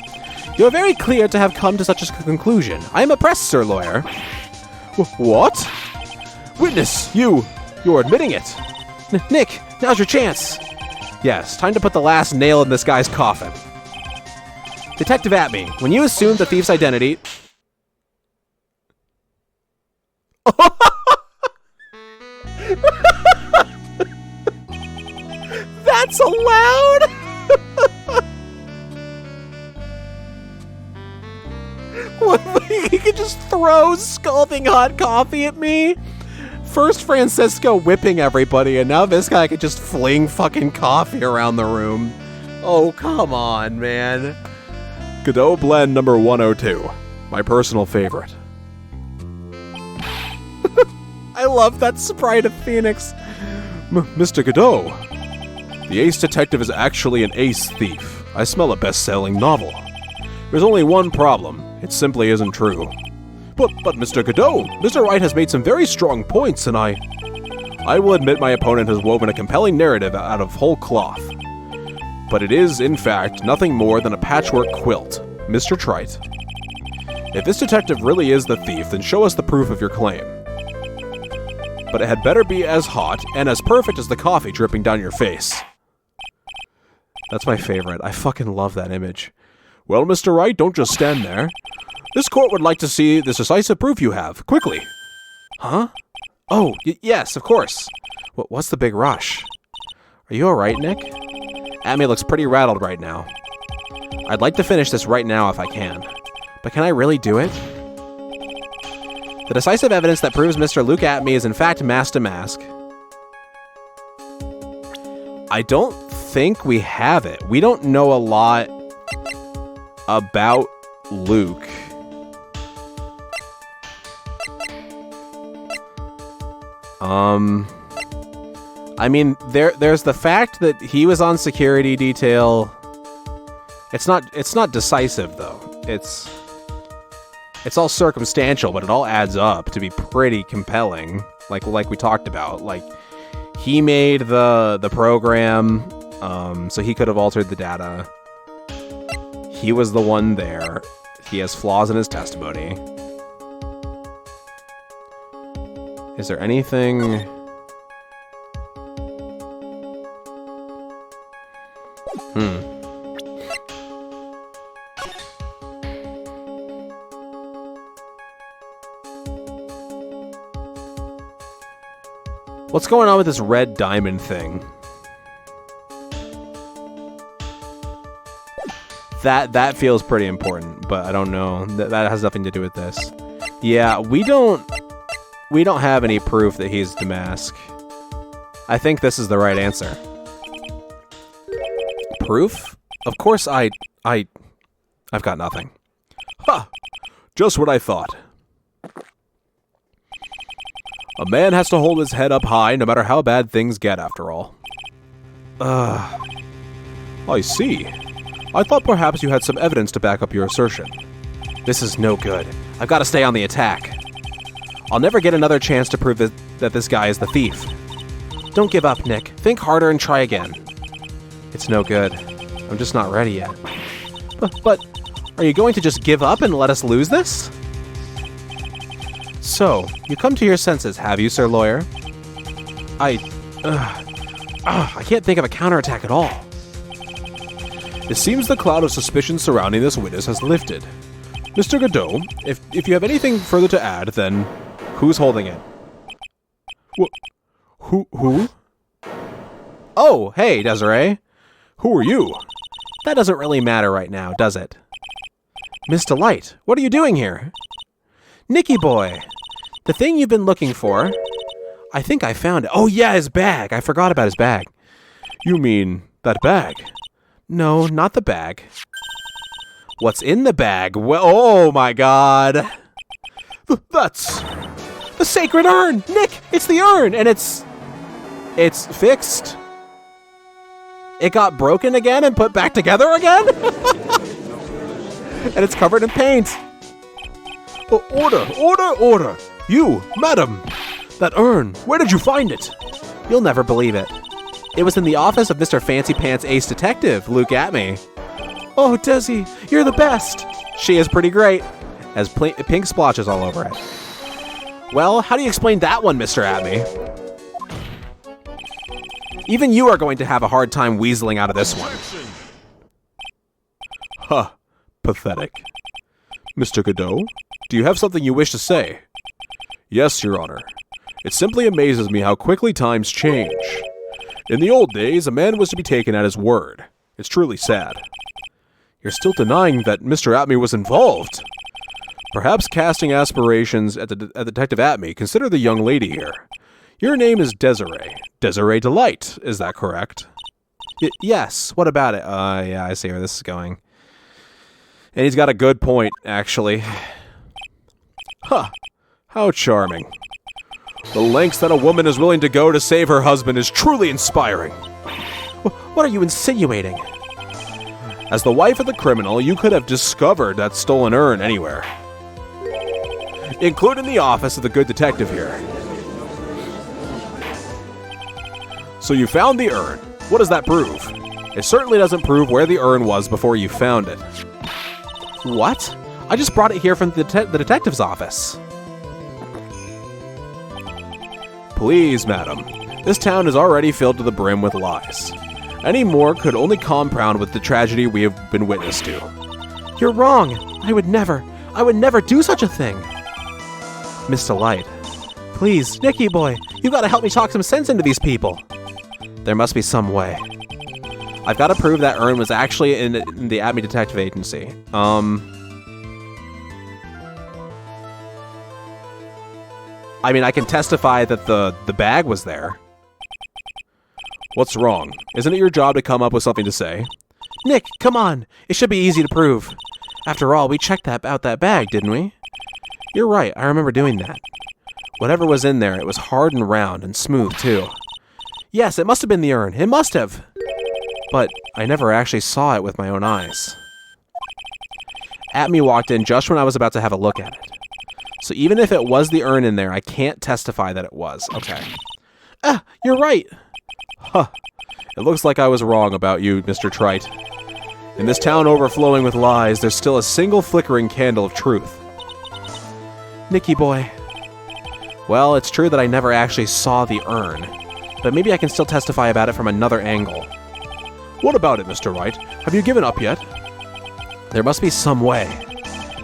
You're very clear to have come to such a conclusion. I am impressed, sir lawyer. What? Witness, you're admitting it. Nick, now's your chance. Yes, time to put the last nail in this guy's coffin. Detective Atme, when you assumed the thief's identity... That's allowed? He could just throw scalding hot coffee at me? First Francisco whipping everybody, and now this guy could just fling fucking coffee around the room. Oh, come on, man. Godot Blend number 102. My personal favorite. I love that sprite of Phoenix. Mr. Godot, the ace detective is actually an ace thief. I smell a best-selling novel. There's only one problem. It simply isn't true. But Mr. Godot, Mr. Wright has made some very strong points, and I will admit my opponent has woven a compelling narrative out of whole cloth. But it is, in fact, nothing more than a patchwork quilt. Mr. Trite. If this detective really is the thief, then show us the proof of your claim. But it had better be as hot and as perfect as the coffee dripping down your face. That's my favorite. I fucking love that image. Well, Mr. Wright, don't just stand there. This court would like to see the decisive proof you have. Quickly. Huh? Oh, yes, of course. What's the big rush? Are you alright, Nick? Atme looks pretty rattled right now. I'd like to finish this right now if I can. But can I really do it? The decisive evidence that proves Mr. Luke Atme is in fact mask to mask. I don't think we have it. We don't know a lot about Luke. I mean, there's the fact that he was on security detail. It's not decisive though. It's all circumstantial, but it all adds up to be pretty compelling. Like we talked about. Like he made the program, so he could have altered the data. He was the one there. He has flaws in his testimony. Is there anything? What's going on with this red diamond thing? That feels pretty important, but I don't know. That has nothing to do with this. Yeah, we don't have any proof that he's Damask. I think this is the right answer. Proof? Of course I've got nothing. Ha! Just what I thought. A man has to hold his head up high no matter how bad things get, after all. I see. I thought perhaps you had some evidence to back up your assertion. This is no good. I've got to stay on the attack. I'll never get another chance to prove that this guy is the thief. Don't give up, Nick. Think harder and try again. It's no good. I'm just not ready yet. But are you going to just give up and let us lose this? So, you come to your senses, have you, Sir Lawyer? I can't think of a counterattack at all. It seems the cloud of suspicion surrounding this witness has lifted. Mr. Godot, if you have anything further to add, then who's holding it? Who? Oh, hey, Desiree. Who are you? That doesn't really matter right now, does it? Miss Delight, what are you doing here? Nicky boy, the thing you've been looking for. I think I found it. Oh yeah, his bag. I forgot about his bag. You mean that bag? No, not the bag. What's in the bag? Well, oh my god. That's the sacred urn! Nick, it's the urn! And it's fixed. It got broken again and put back together again? And it's covered in paint. Order! You, madam! That urn, where did you find it? You'll never believe it. It was in the office of Mr. Fancy Pants Ace Detective, Luke Atme. Oh, Desi, you're the best! She is pretty great. Has pink splotches all over it. Well, how do you explain that one, Mr. Atme? Even you are going to have a hard time weaseling out of this one. Huh. Pathetic. Mr. Godot, do you have something you wish to say? Yes, Your Honor. It simply amazes me how quickly times change. In the old days, a man was to be taken at his word. It's truly sad. You're still denying that Mr. Atme was involved. Perhaps casting aspirations at Detective Atme, consider the young lady here. Your name is Desiree. Desiree Delight, is that correct? Yes, what about it? Yeah, I see where this is going. And he's got a good point, actually. Huh, how charming. The lengths that a woman is willing to go to save her husband is truly inspiring. What are you insinuating? As the wife of the criminal, you could have discovered that stolen urn anywhere. Including the office of the good detective here. So you found the urn. What does that prove? It certainly doesn't prove where the urn was before you found it. What? I just brought it here from the detective's office. Please, madam. This town is already filled to the brim with lies. Any more could only compound with the tragedy we have been witness to. You're wrong. I would never do such a thing. Miss Delight. Please, Nicky boy, you've got to help me talk some sense into these people. There must be some way. I've got to prove that urn was actually in the Atme Detective Agency. I mean, I can testify that the bag was there. What's wrong? Isn't it your job to come up with something to say? Nick, come on. It should be easy to prove. After all, we checked out that bag, didn't we? You're right, I remember doing that. Whatever was in there, it was hard and round and smooth, too. Yes, it must have been the urn. It must have. But I never actually saw it with my own eyes. Atme walked in just when I was about to have a look at it. So even if it was the urn in there, I can't testify that it was. Okay. You're right. Huh. It looks like I was wrong about you, Mr. Trite. In this town overflowing with lies, there's still a single flickering candle of truth. Nicky boy. Well, it's true that I never actually saw the urn, but maybe I can still testify about it from another angle. What about it, Mr. Wright? Have you given up yet? There must be some way.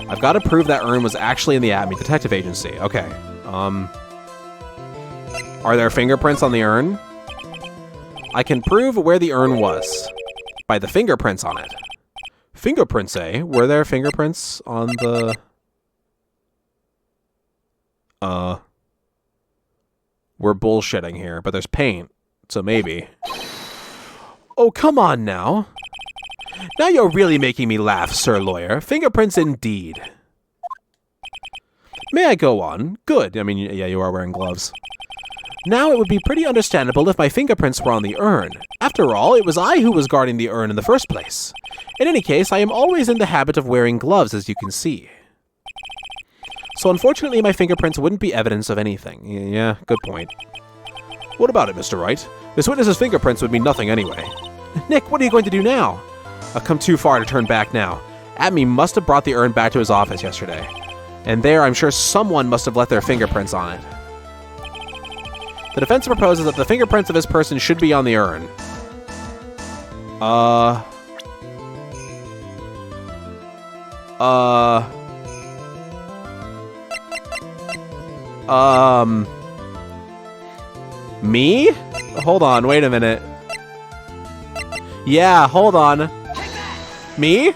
I've got to prove that urn was actually in the Atme Detective Agency. Okay. Are there fingerprints on the urn? I can prove where the urn was by the fingerprints on it. Fingerprints, eh? Were there fingerprints on the... We're bullshitting here, but there's paint, so maybe. Oh, come on now. Now you're really making me laugh, Sir Lawyer. Fingerprints indeed. May I go on? Good. I mean, yeah, you are wearing gloves. Now it would be pretty understandable if my fingerprints were on the urn. After all, it was I who was guarding the urn in the first place. In any case, I am always in the habit of wearing gloves, as you can see. So unfortunately, my fingerprints wouldn't be evidence of anything. Yeah, good point. What about it, Mr. Wright? This witness's fingerprints would mean nothing anyway. Nick, what are you going to do now? I've come too far to turn back now. Atme must have brought the urn back to his office yesterday. And there, I'm sure someone must have left their fingerprints on it. The defense proposes that the fingerprints of this person should be on the urn. Me? Hold on, wait a minute. Yeah, hold on. Me?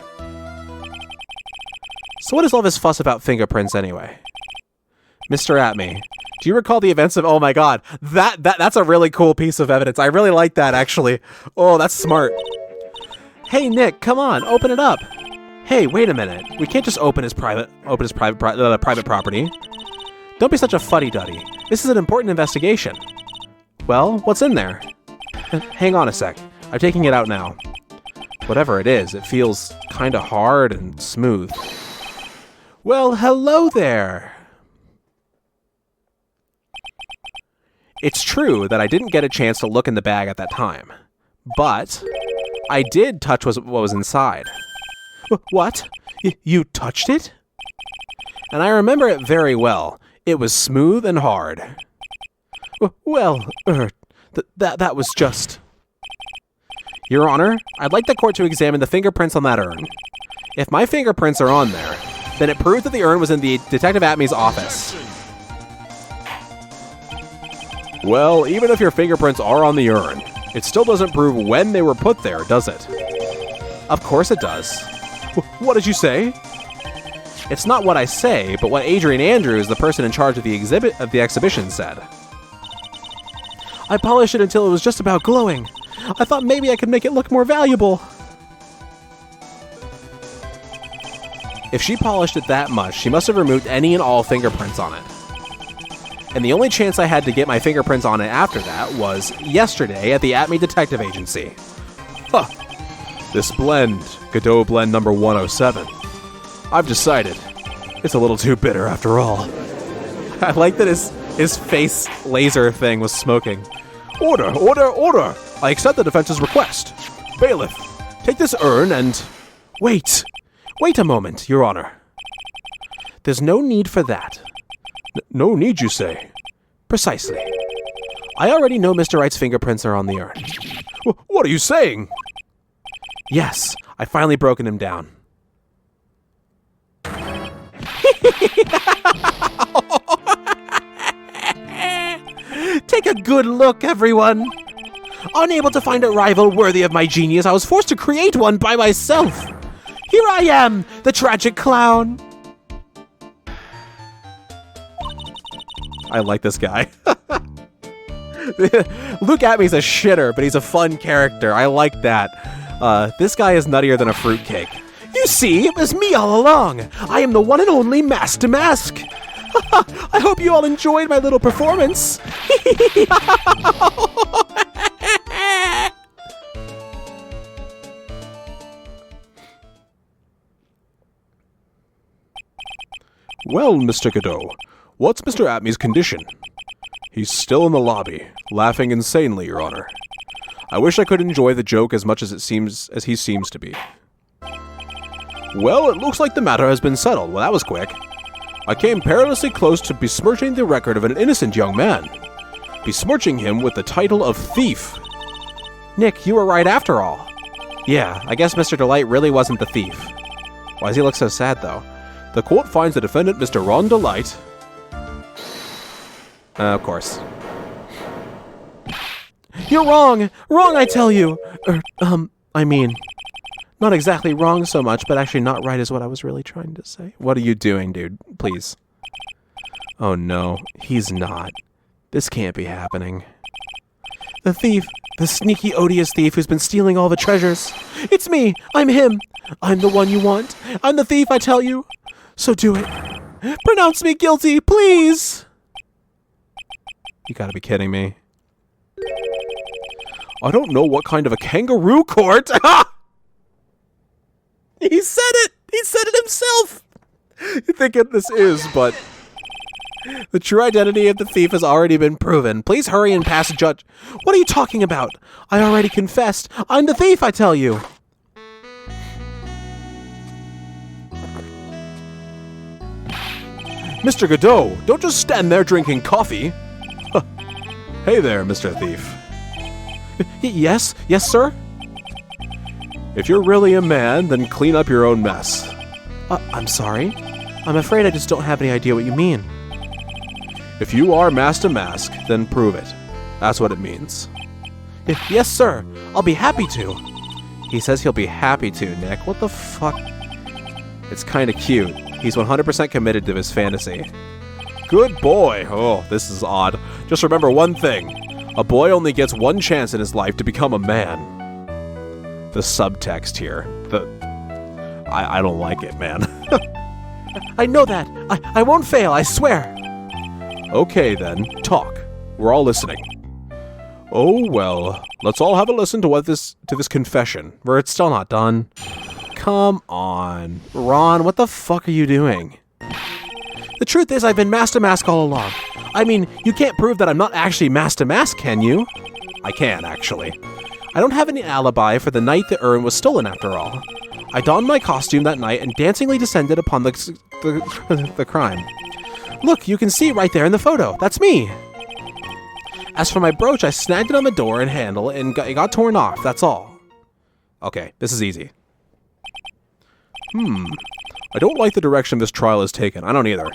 So what is all this fuss about fingerprints anyway? Mr. Atme, do you recall the events of— oh my god, that's a really cool piece of evidence. I really like that, actually. Oh, that's smart. Hey, Nick, come on, open it up. Hey, wait a minute. We can't just open his private property. Don't be such a fuddy-duddy. This is an important investigation. Well, what's in there? Hang on a sec. I'm taking it out now. Whatever it is, it feels kinda hard and smooth. Well, hello there! It's true that I didn't get a chance to look in the bag at that time, but I did touch what was inside. What? You touched it? And I remember it very well. It was smooth and hard. Well, that was just— Your Honor, I'd like the court to examine the fingerprints on that urn. If my fingerprints are on there, then it proves that the urn was in the Detective Atme's office. Well, even if your fingerprints are on the urn, it still doesn't prove when they were put there, does it? Of course it does. What did you say? It's not what I say, but what Adrian Andrews, the person in charge of the exhibition, said. I polished it until it was just about glowing. I thought maybe I could make it look more valuable. If she polished it that much, she must have removed any and all fingerprints on it. And the only chance I had to get my fingerprints on it after that was yesterday at the Atme Detective Agency. Huh. This blend, Godot blend number 107. I've decided it's a little too bitter after all. I like that his face laser thing was smoking. Order, order, order! I accept the defense's request. Bailiff, take this urn and— Wait! Wait a moment, Your Honor. There's no need for that. No need, you say? Precisely. I already know Mr. Wright's fingerprints are on the urn. What are you saying? Yes, I finally broken him down. Take a good look, everyone. Unable to find a rival worthy of my genius, I was forced to create one by myself. Here I am, the tragic clown. I like this guy. Luke Atme's a shitter, but he's a fun character. I like that. This guy is nuttier than a fruitcake. You see, it was me all along. I am the one and only Master Mask. I hope you all enjoyed my little performance. Well, Mr. Godot, what's Mr. Atme's condition? He's still in the lobby, laughing insanely, Your Honor. I wish I could enjoy the joke as much as he seems to be. Well, it looks like the matter has been settled. Well, that was quick. I came perilously close to besmirching the record of an innocent young man. Besmirching him with the title of thief. Nick, you were right after all. Yeah, I guess Mr. Delight really wasn't the thief. Why does he look so sad, though? The court finds the defendant, Mr. Ron Delight. Of course. You're wrong! Wrong, I tell you! I mean, not exactly wrong so much, but actually not right is what I was really trying to say. What are you doing, dude? Please. Oh no, he's not. This can't be happening. The thief! The sneaky, odious thief who's been stealing all the treasures! It's me! I'm him! I'm the one you want! I'm the thief, I tell you! So do it! Pronounce me guilty, please! You gotta be kidding me. I don't know what kind of a kangaroo court. He said it! He said it himself! You think what this is, but the true identity of the thief has already been proven. Please hurry and pass a judge. What are you talking about? I already confessed. I'm the thief, I tell you. Mr. Godot, don't just stand there drinking coffee. Hey there, Mr. Thief. Yes, sir? If you're really a man, then clean up your own mess. I'm sorry. I'm afraid I just don't have any idea what you mean. If you are Master Mask, then prove it. That's what it means. Yes, sir. I'll be happy to. He says he'll be happy to, Nick. What the fuck? It's kinda cute. He's 100% committed to his fantasy. Good boy. Oh, this is odd. Just remember one thing. A boy only gets one chance in his life to become a man. The subtext here. I don't like it, man. I know that. I won't fail, I swear. Okay, then. Talk. We're all listening. Oh, well. Let's all have a listen to this confession, where it's still not done. Come on. Ron, what the fuck are you doing? The truth is, I've been Master Mask all along. I mean, you can't prove that I'm not actually Master Mask, can you? I can, actually. I don't have any alibi for the night the urn was stolen, after all. I donned my costume that night and dancingly descended upon the crime. Look, you can see it right there in the photo. That's me. As for my brooch, I snagged it on the door and handle and it got torn off, that's all. Okay, this is easy. I don't like the direction this trial is taken. I don't either.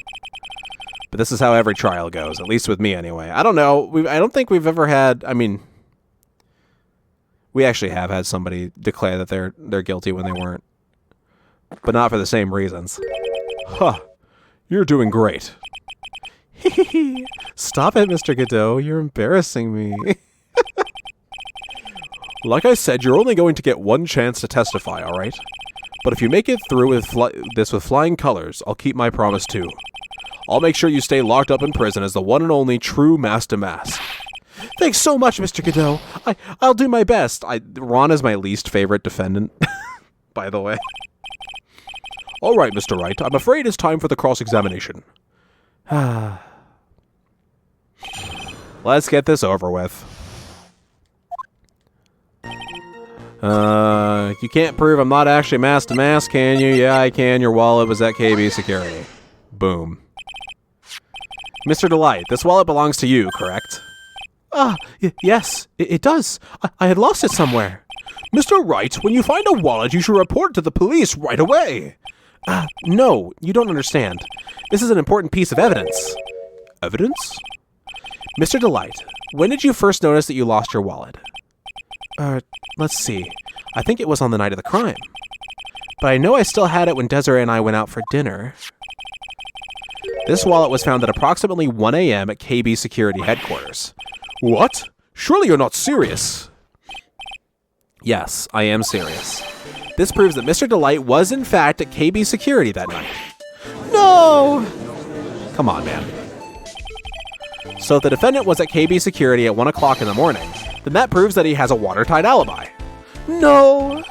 But this is how every trial goes, at least with me anyway. I don't know. I don't think we've ever had... I mean... We actually have had somebody declare that they're guilty when they weren't. But not for the same reasons. Huh. You're doing great. Stop it, Mr. Godot. You're embarrassing me. Like I said, you're only going to get one chance to testify, alright? But if you make it through with flying colors, I'll keep my promise too. I'll make sure you stay locked up in prison as the one and only true Master Mask. Thanks so much, Mr. Godot. I'll do my best. Ron is my least favorite defendant, by the way. All right, Mr. Wright. I'm afraid it's time for the cross-examination. Let's get this over with. You can't prove I'm not actually Master Mask, can you? Yeah, I can. Your wallet was at KB Security. Boom. Mr. Delight, this wallet belongs to you, correct? Yes, it does. I had lost it somewhere. Mr. Wright, when you find a wallet, you should report to the police right away. No, you don't understand. This is an important piece of evidence. Evidence? Mr. Delight, when did you first notice that you lost your wallet? Let's see. I think it was on the night of the crime. But I know I still had it when Desiree and I went out for dinner. This wallet was found at approximately 1 a.m. at KB Security headquarters. What? Surely you're not serious. Yes, I am serious. This proves that Mr. Delight was in fact at KB Security that night. No! Come on, man. So if the defendant was at KB Security at 1 o'clock in the morning, then that proves that he has a watertight alibi. No!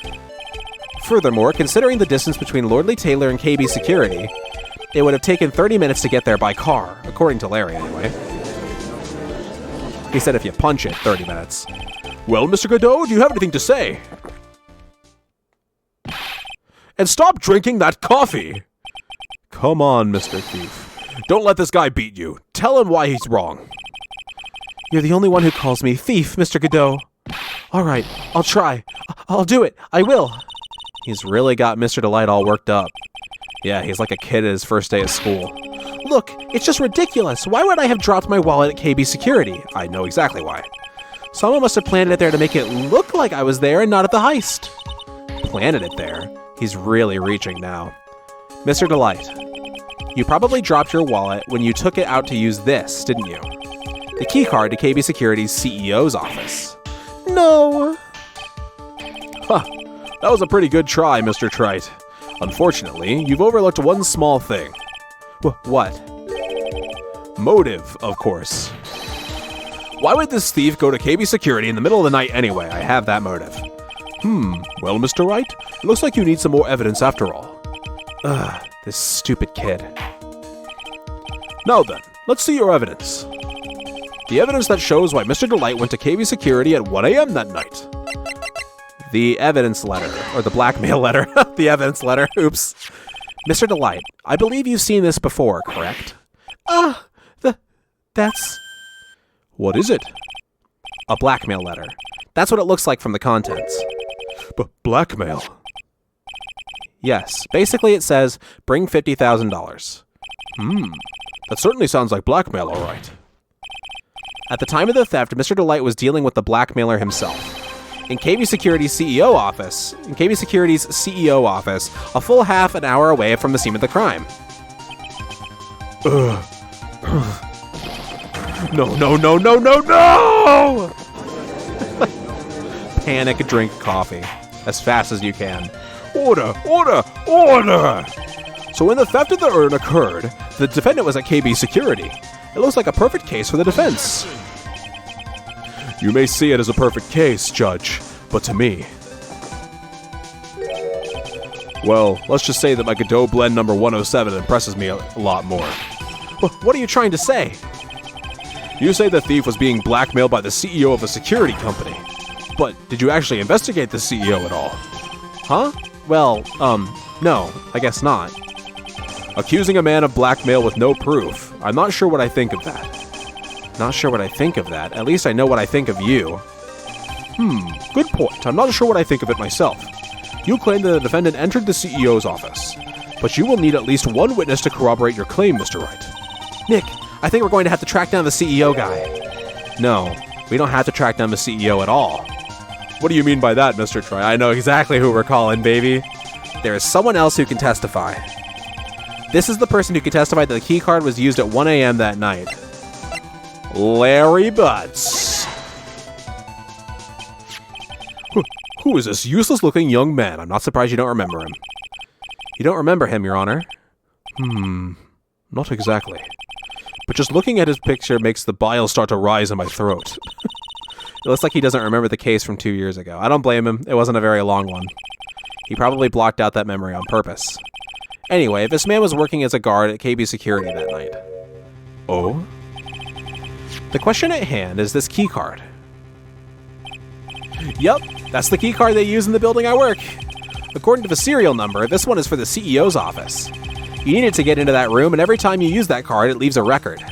Furthermore, considering the distance between Lordly Taylor and KB Security, it would have taken 30 minutes to get there by car, according to Larry anyway. He said if you punch it, 30 minutes. Well, Mr. Godot, do you have anything to say? And stop drinking that coffee! Come on, Mr. Thief. Don't let this guy beat you. Tell him why he's wrong. You're the only one who calls me thief, Mr. Godot. All right, I'll try. I'll do it. I will. He's really got Mr. Delight all worked up. Yeah, he's like a kid at his first day of school. Look, it's just ridiculous. Why would I have dropped my wallet at KB Security? I know exactly why. Someone must have planted it there to make it look like I was there and not at the heist. Planted it there? He's really reaching now. Mr. Delight, you probably dropped your wallet when you took it out to use this, didn't you? The keycard to KB Security's CEO's office. No. Huh. That was a pretty good try, Mr. Trite. Unfortunately, you've overlooked one small thing. What? Motive, of course. Why would this thief go to KB Security in the middle of the night anyway? I have that motive. Well, Mr. Wright, it looks like you need some more evidence after all. Ugh, this stupid kid. Now then, let's see your evidence. The evidence that shows why Mr. Delight went to KB Security at 1 a.m. that night. The evidence letter, or the blackmail letter. The evidence letter, oops. Mr. Delight, I believe you've seen this before, correct? That's... What is it? A blackmail letter. That's what it looks like from the contents. Blackmail? Yes, basically it says, bring $50,000. That certainly sounds like blackmail, all right. At the time of the theft, Mr. Delight was dealing with the blackmailer himself. In KB Security's CEO office, a full half an hour away from the scene of the crime. No! Panic, drink coffee. As fast as you can. Order! So when the theft of the urn occurred, the defendant was at KB Security. It looks like a perfect case for the defense. You may see it as a perfect case, Judge, but to me... Well, let's just say that my Godot blend number 107 impresses me a lot more. What are you trying to say? You say the thief was being blackmailed by the CEO of a security company. But did you actually investigate the CEO at all? Huh? Well, no, I guess not. Accusing a man of blackmail with no proof. I'm not sure what I think of that. Not sure what I think of that. At least I know what I think of you. Good point. I'm not sure what I think of it myself. You claim that the defendant entered the CEO's office. But you will need at least one witness to corroborate your claim, Mr. Wright. Nick, I think we're going to have to track down the CEO guy. No, we don't have to track down the CEO at all. What do you mean by that, Mr. Troy? I know exactly who we're calling, baby. There is someone else who can testify. This is the person who can testify that the key card was used at 1 a.m. that night. Larry Butts. Who is this useless-looking young man? I'm not surprised you don't remember him. You don't remember him, Your Honor? Not exactly. But just looking at his picture makes the bile start to rise in my throat. It looks like he doesn't remember the case from 2 years ago. I don't blame him. It wasn't a very long one. He probably blocked out that memory on purpose. Anyway, this man was working as a guard at KB Security that night. Oh? The question at hand is this key card. Yup, that's the key card they use in the building I work. According to the serial number, this one is for the CEO's office. You need it to get into that room, and every time you use that card, it leaves a record.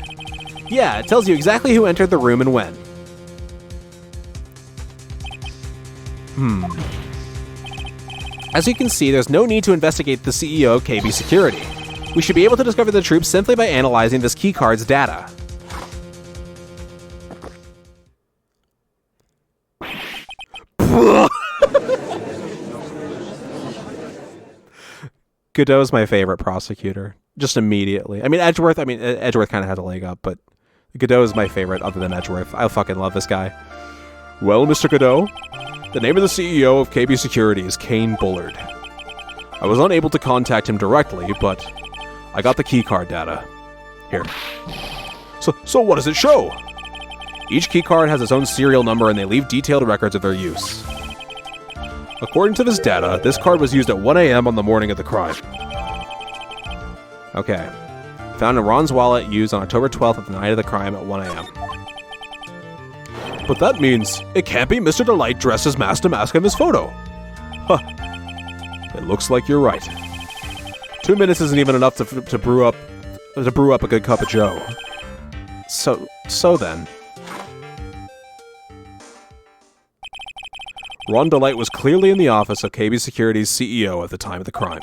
Yeah, it tells you exactly who entered the room and when. As you can see, there's no need to investigate the CEO of KB Security. We should be able to discover the truth simply by analyzing this keycard's data. Godot's my favorite prosecutor. Just immediately. Edgeworth kind of has a leg up, but Godot is my favorite other than Edgeworth. I fucking love this guy. Well, Mr. Godot, the name of the CEO of KB Security is Kane Bullard. I was unable to contact him directly, but I got the keycard data. Here. So what does it show? Each keycard has its own serial number and they leave detailed records of their use. According to this data, this card was used at 1 a.m. on the morning of the crime. Okay. Found in Ron's wallet used on October 12th of the night of the crime at 1 a.m. But that means it can't be Mr. Delight dressed as Master Mask in this photo. Huh. It looks like you're right. 2 minutes isn't even enough to brew up a good cup of joe. So then. Ron Delight was clearly in the office of KB Security's CEO at the time of the crime.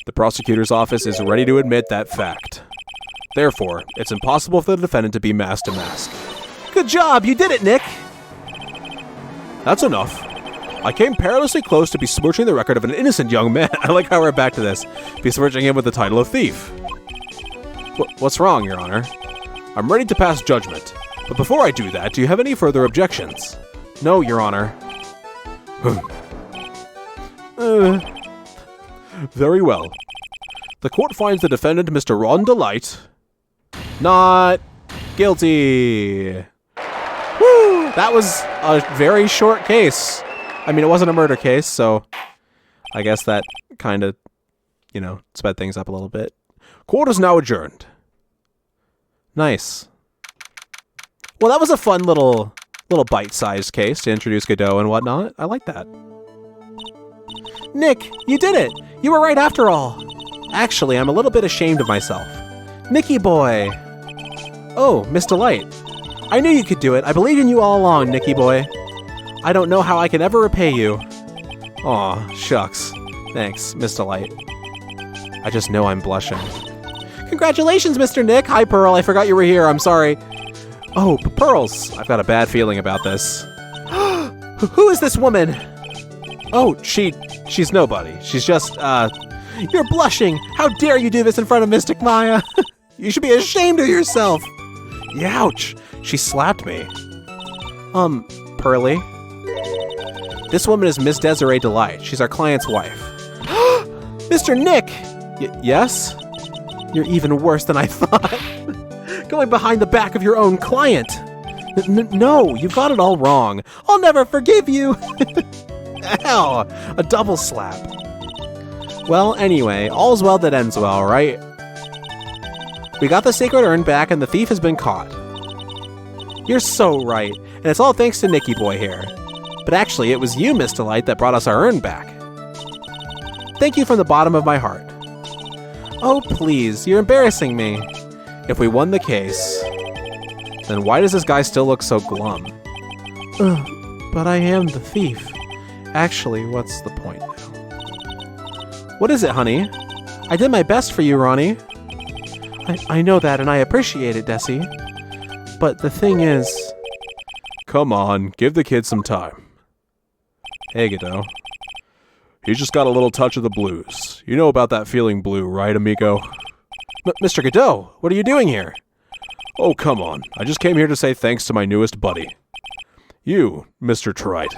The prosecutor's office is ready to admit that fact. Therefore, it's impossible for the defendant to be Master Mask. Good job! You did it, Nick! That's enough. I came perilously close to besmirching the record of an innocent young man. I like how we're back to this. Besmirching him with the title of thief. What's wrong, Your Honor? I'm ready to pass judgment. But before I do that, do you have any further objections? No, Your Honor. Very well. The court finds the defendant, Mr. Ron Delight, not guilty. That was a very short case. I mean, it wasn't a murder case, so I guess that kind of, sped things up a little bit. Court is now adjourned. Nice. Well, that was a fun little bite-sized case to introduce Godot and whatnot. I like that. Nick, you did it! You were right after all. Actually, I'm a little bit ashamed of myself. Nicky boy! Oh, Miss Delight. I knew you could do it. I believed in you all along, Nicky boy. I don't know how I can ever repay you. Aw, shucks. Thanks, Miss Delight. I just know I'm blushing. Congratulations, Mr. Nick! Hi, Pearl. I forgot you were here. I'm sorry. Oh, Pearls. I've got a bad feeling about this. Who is this woman? Oh, she's nobody. She's just, You're blushing! How dare you do this in front of Mystic Maya? You should be ashamed of yourself! Youch! She slapped me. Pearly? This woman is Miss Desiree Delight. She's our client's wife. Mr. Nick! Yes? You're even worse than I thought. Going behind the back of your own client. No, you've got it all wrong. I'll never forgive you! Ow! A double slap. Well, anyway, all's well that ends well, right? We got the sacred urn back and the thief has been caught. You're so right, and it's all thanks to Nicky boy here. But actually, it was you, Miss Delight, that brought us our urn back. Thank you from the bottom of my heart. Oh, please, you're embarrassing me. If we won the case, then why does this guy still look so glum? But I am the thief. Actually, what's the point now? What is it, honey? I did my best for you, Ronnie. I know that, and I appreciate it, Desi. But the thing is... Come on, give the kid some time. Hey, Godot. He's just got a little touch of the blues. You know about that feeling blue, right, amigo? Mr. Godot, what are you doing here? Oh, come on. I just came here to say thanks to my newest buddy. You, Mr. Wright.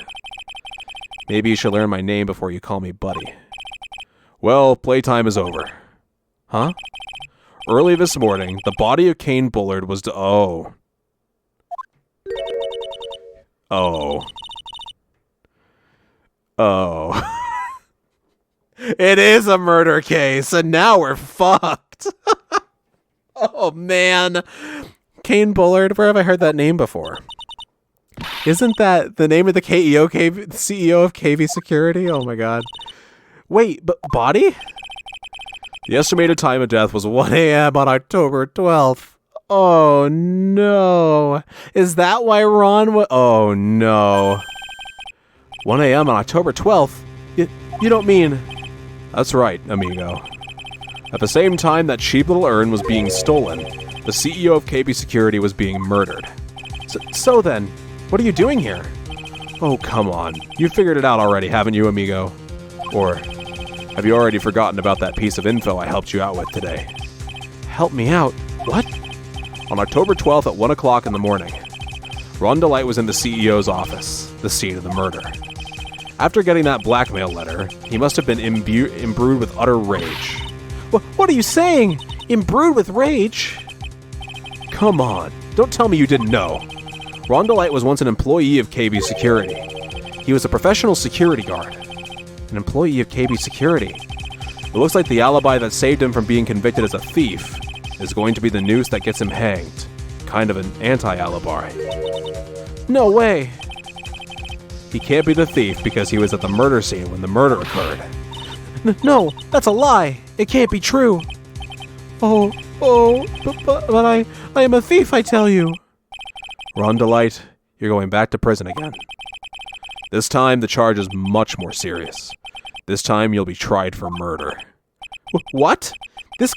Maybe you should learn my name before you call me buddy. Well, playtime is over. Huh? Early this morning, the body of Kane Bullard was Oh. It is a murder case, and now we're fucked. Oh, man. Kane Bullard, where have I heard that name before? Isn't that the name of the CEO of KV Security? Oh, my God. Wait, but body? The estimated time of death was 1 a.m. on October 12th. Oh, no. Is that why Ron Oh, no. 1 a.m. on October 12th? You don't mean... That's right, amigo. At the same time that cheap little urn was being stolen, the CEO of KB Security was being murdered. So then, what are you doing here? Oh, come on. You figured it out already, haven't you, amigo? Or have you already forgotten about that piece of info I helped you out with today? Help me out? What? On October 12th at 1 o'clock in the morning, Ron Delight was in the CEO's office, the scene of the murder. After getting that blackmail letter, he must have been imbrued with utter rage. What are you saying? Imbrued with rage? Come on, don't tell me you didn't know. Ron Delight was once an employee of KB Security. He was a professional security guard. An employee of KB Security. It looks like the alibi that saved him from being convicted as a thief is going to be the noose that gets him hanged. Kind of an anti-alibi. No way. He can't be the thief because he was at the murder scene when the murder occurred. No, that's a lie. It can't be true. But I am a thief, I tell you. Ron Delight, you're going back to prison again. This time, the charge is much more serious. This time, you'll be tried for murder. What? This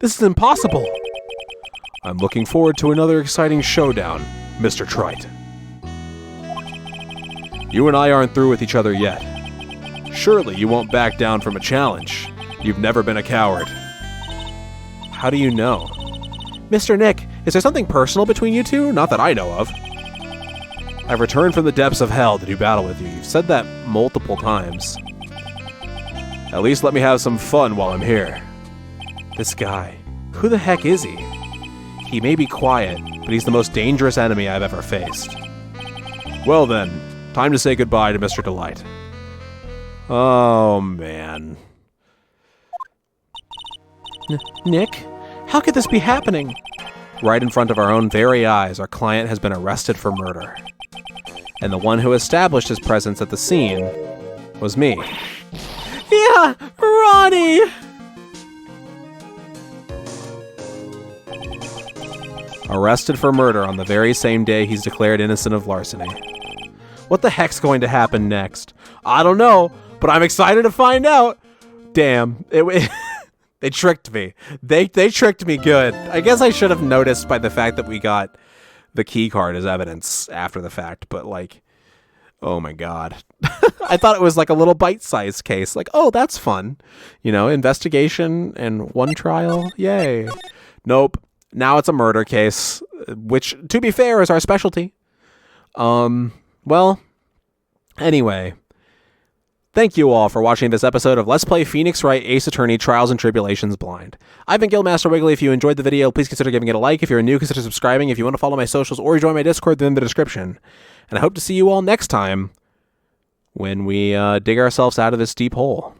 is impossible. I'm looking forward to another exciting showdown, Mr. Trite. You and I aren't through with each other yet. Surely you won't back down from a challenge. You've never been a coward. How do you know? Mr. Nick, is there something personal between you two? Not that I know of. I've returned from the depths of hell to do battle with you. You've said that multiple times. At least let me have some fun while I'm here. This guy. Who the heck is he? He may be quiet, but he's the most dangerous enemy I've ever faced. Well then, time to say goodbye to Mr. Delight. Oh, man. Nick? How could this be happening? Right in front of our own very eyes, our client has been arrested for murder. And the one who established his presence at the scene was me. Yeah, Ronnie! Arrested for murder on the very same day he's declared innocent of larceny. What the heck's going to happen next? I don't know, but I'm excited to find out. Damn, they tricked me. They tricked me good. I guess I should have noticed by the fact that we got the key card as evidence after the fact, but like, oh my god. I thought it was like a little bite-sized case. Like, oh, that's fun. You know, investigation and one trial. Yay. Nope. Now it's a murder case, which, to be fair, is our specialty. Well, anyway, thank you all for watching this episode of Let's Play Phoenix Wright Ace Attorney Trials and Tribulations Blind. I've been Guildmaster Wiggly. If you enjoyed the video, please consider giving it a like. If you're new, consider subscribing. If you want to follow my socials or join my Discord, they're in the description. And I hope to see you all next time when we dig ourselves out of this deep hole.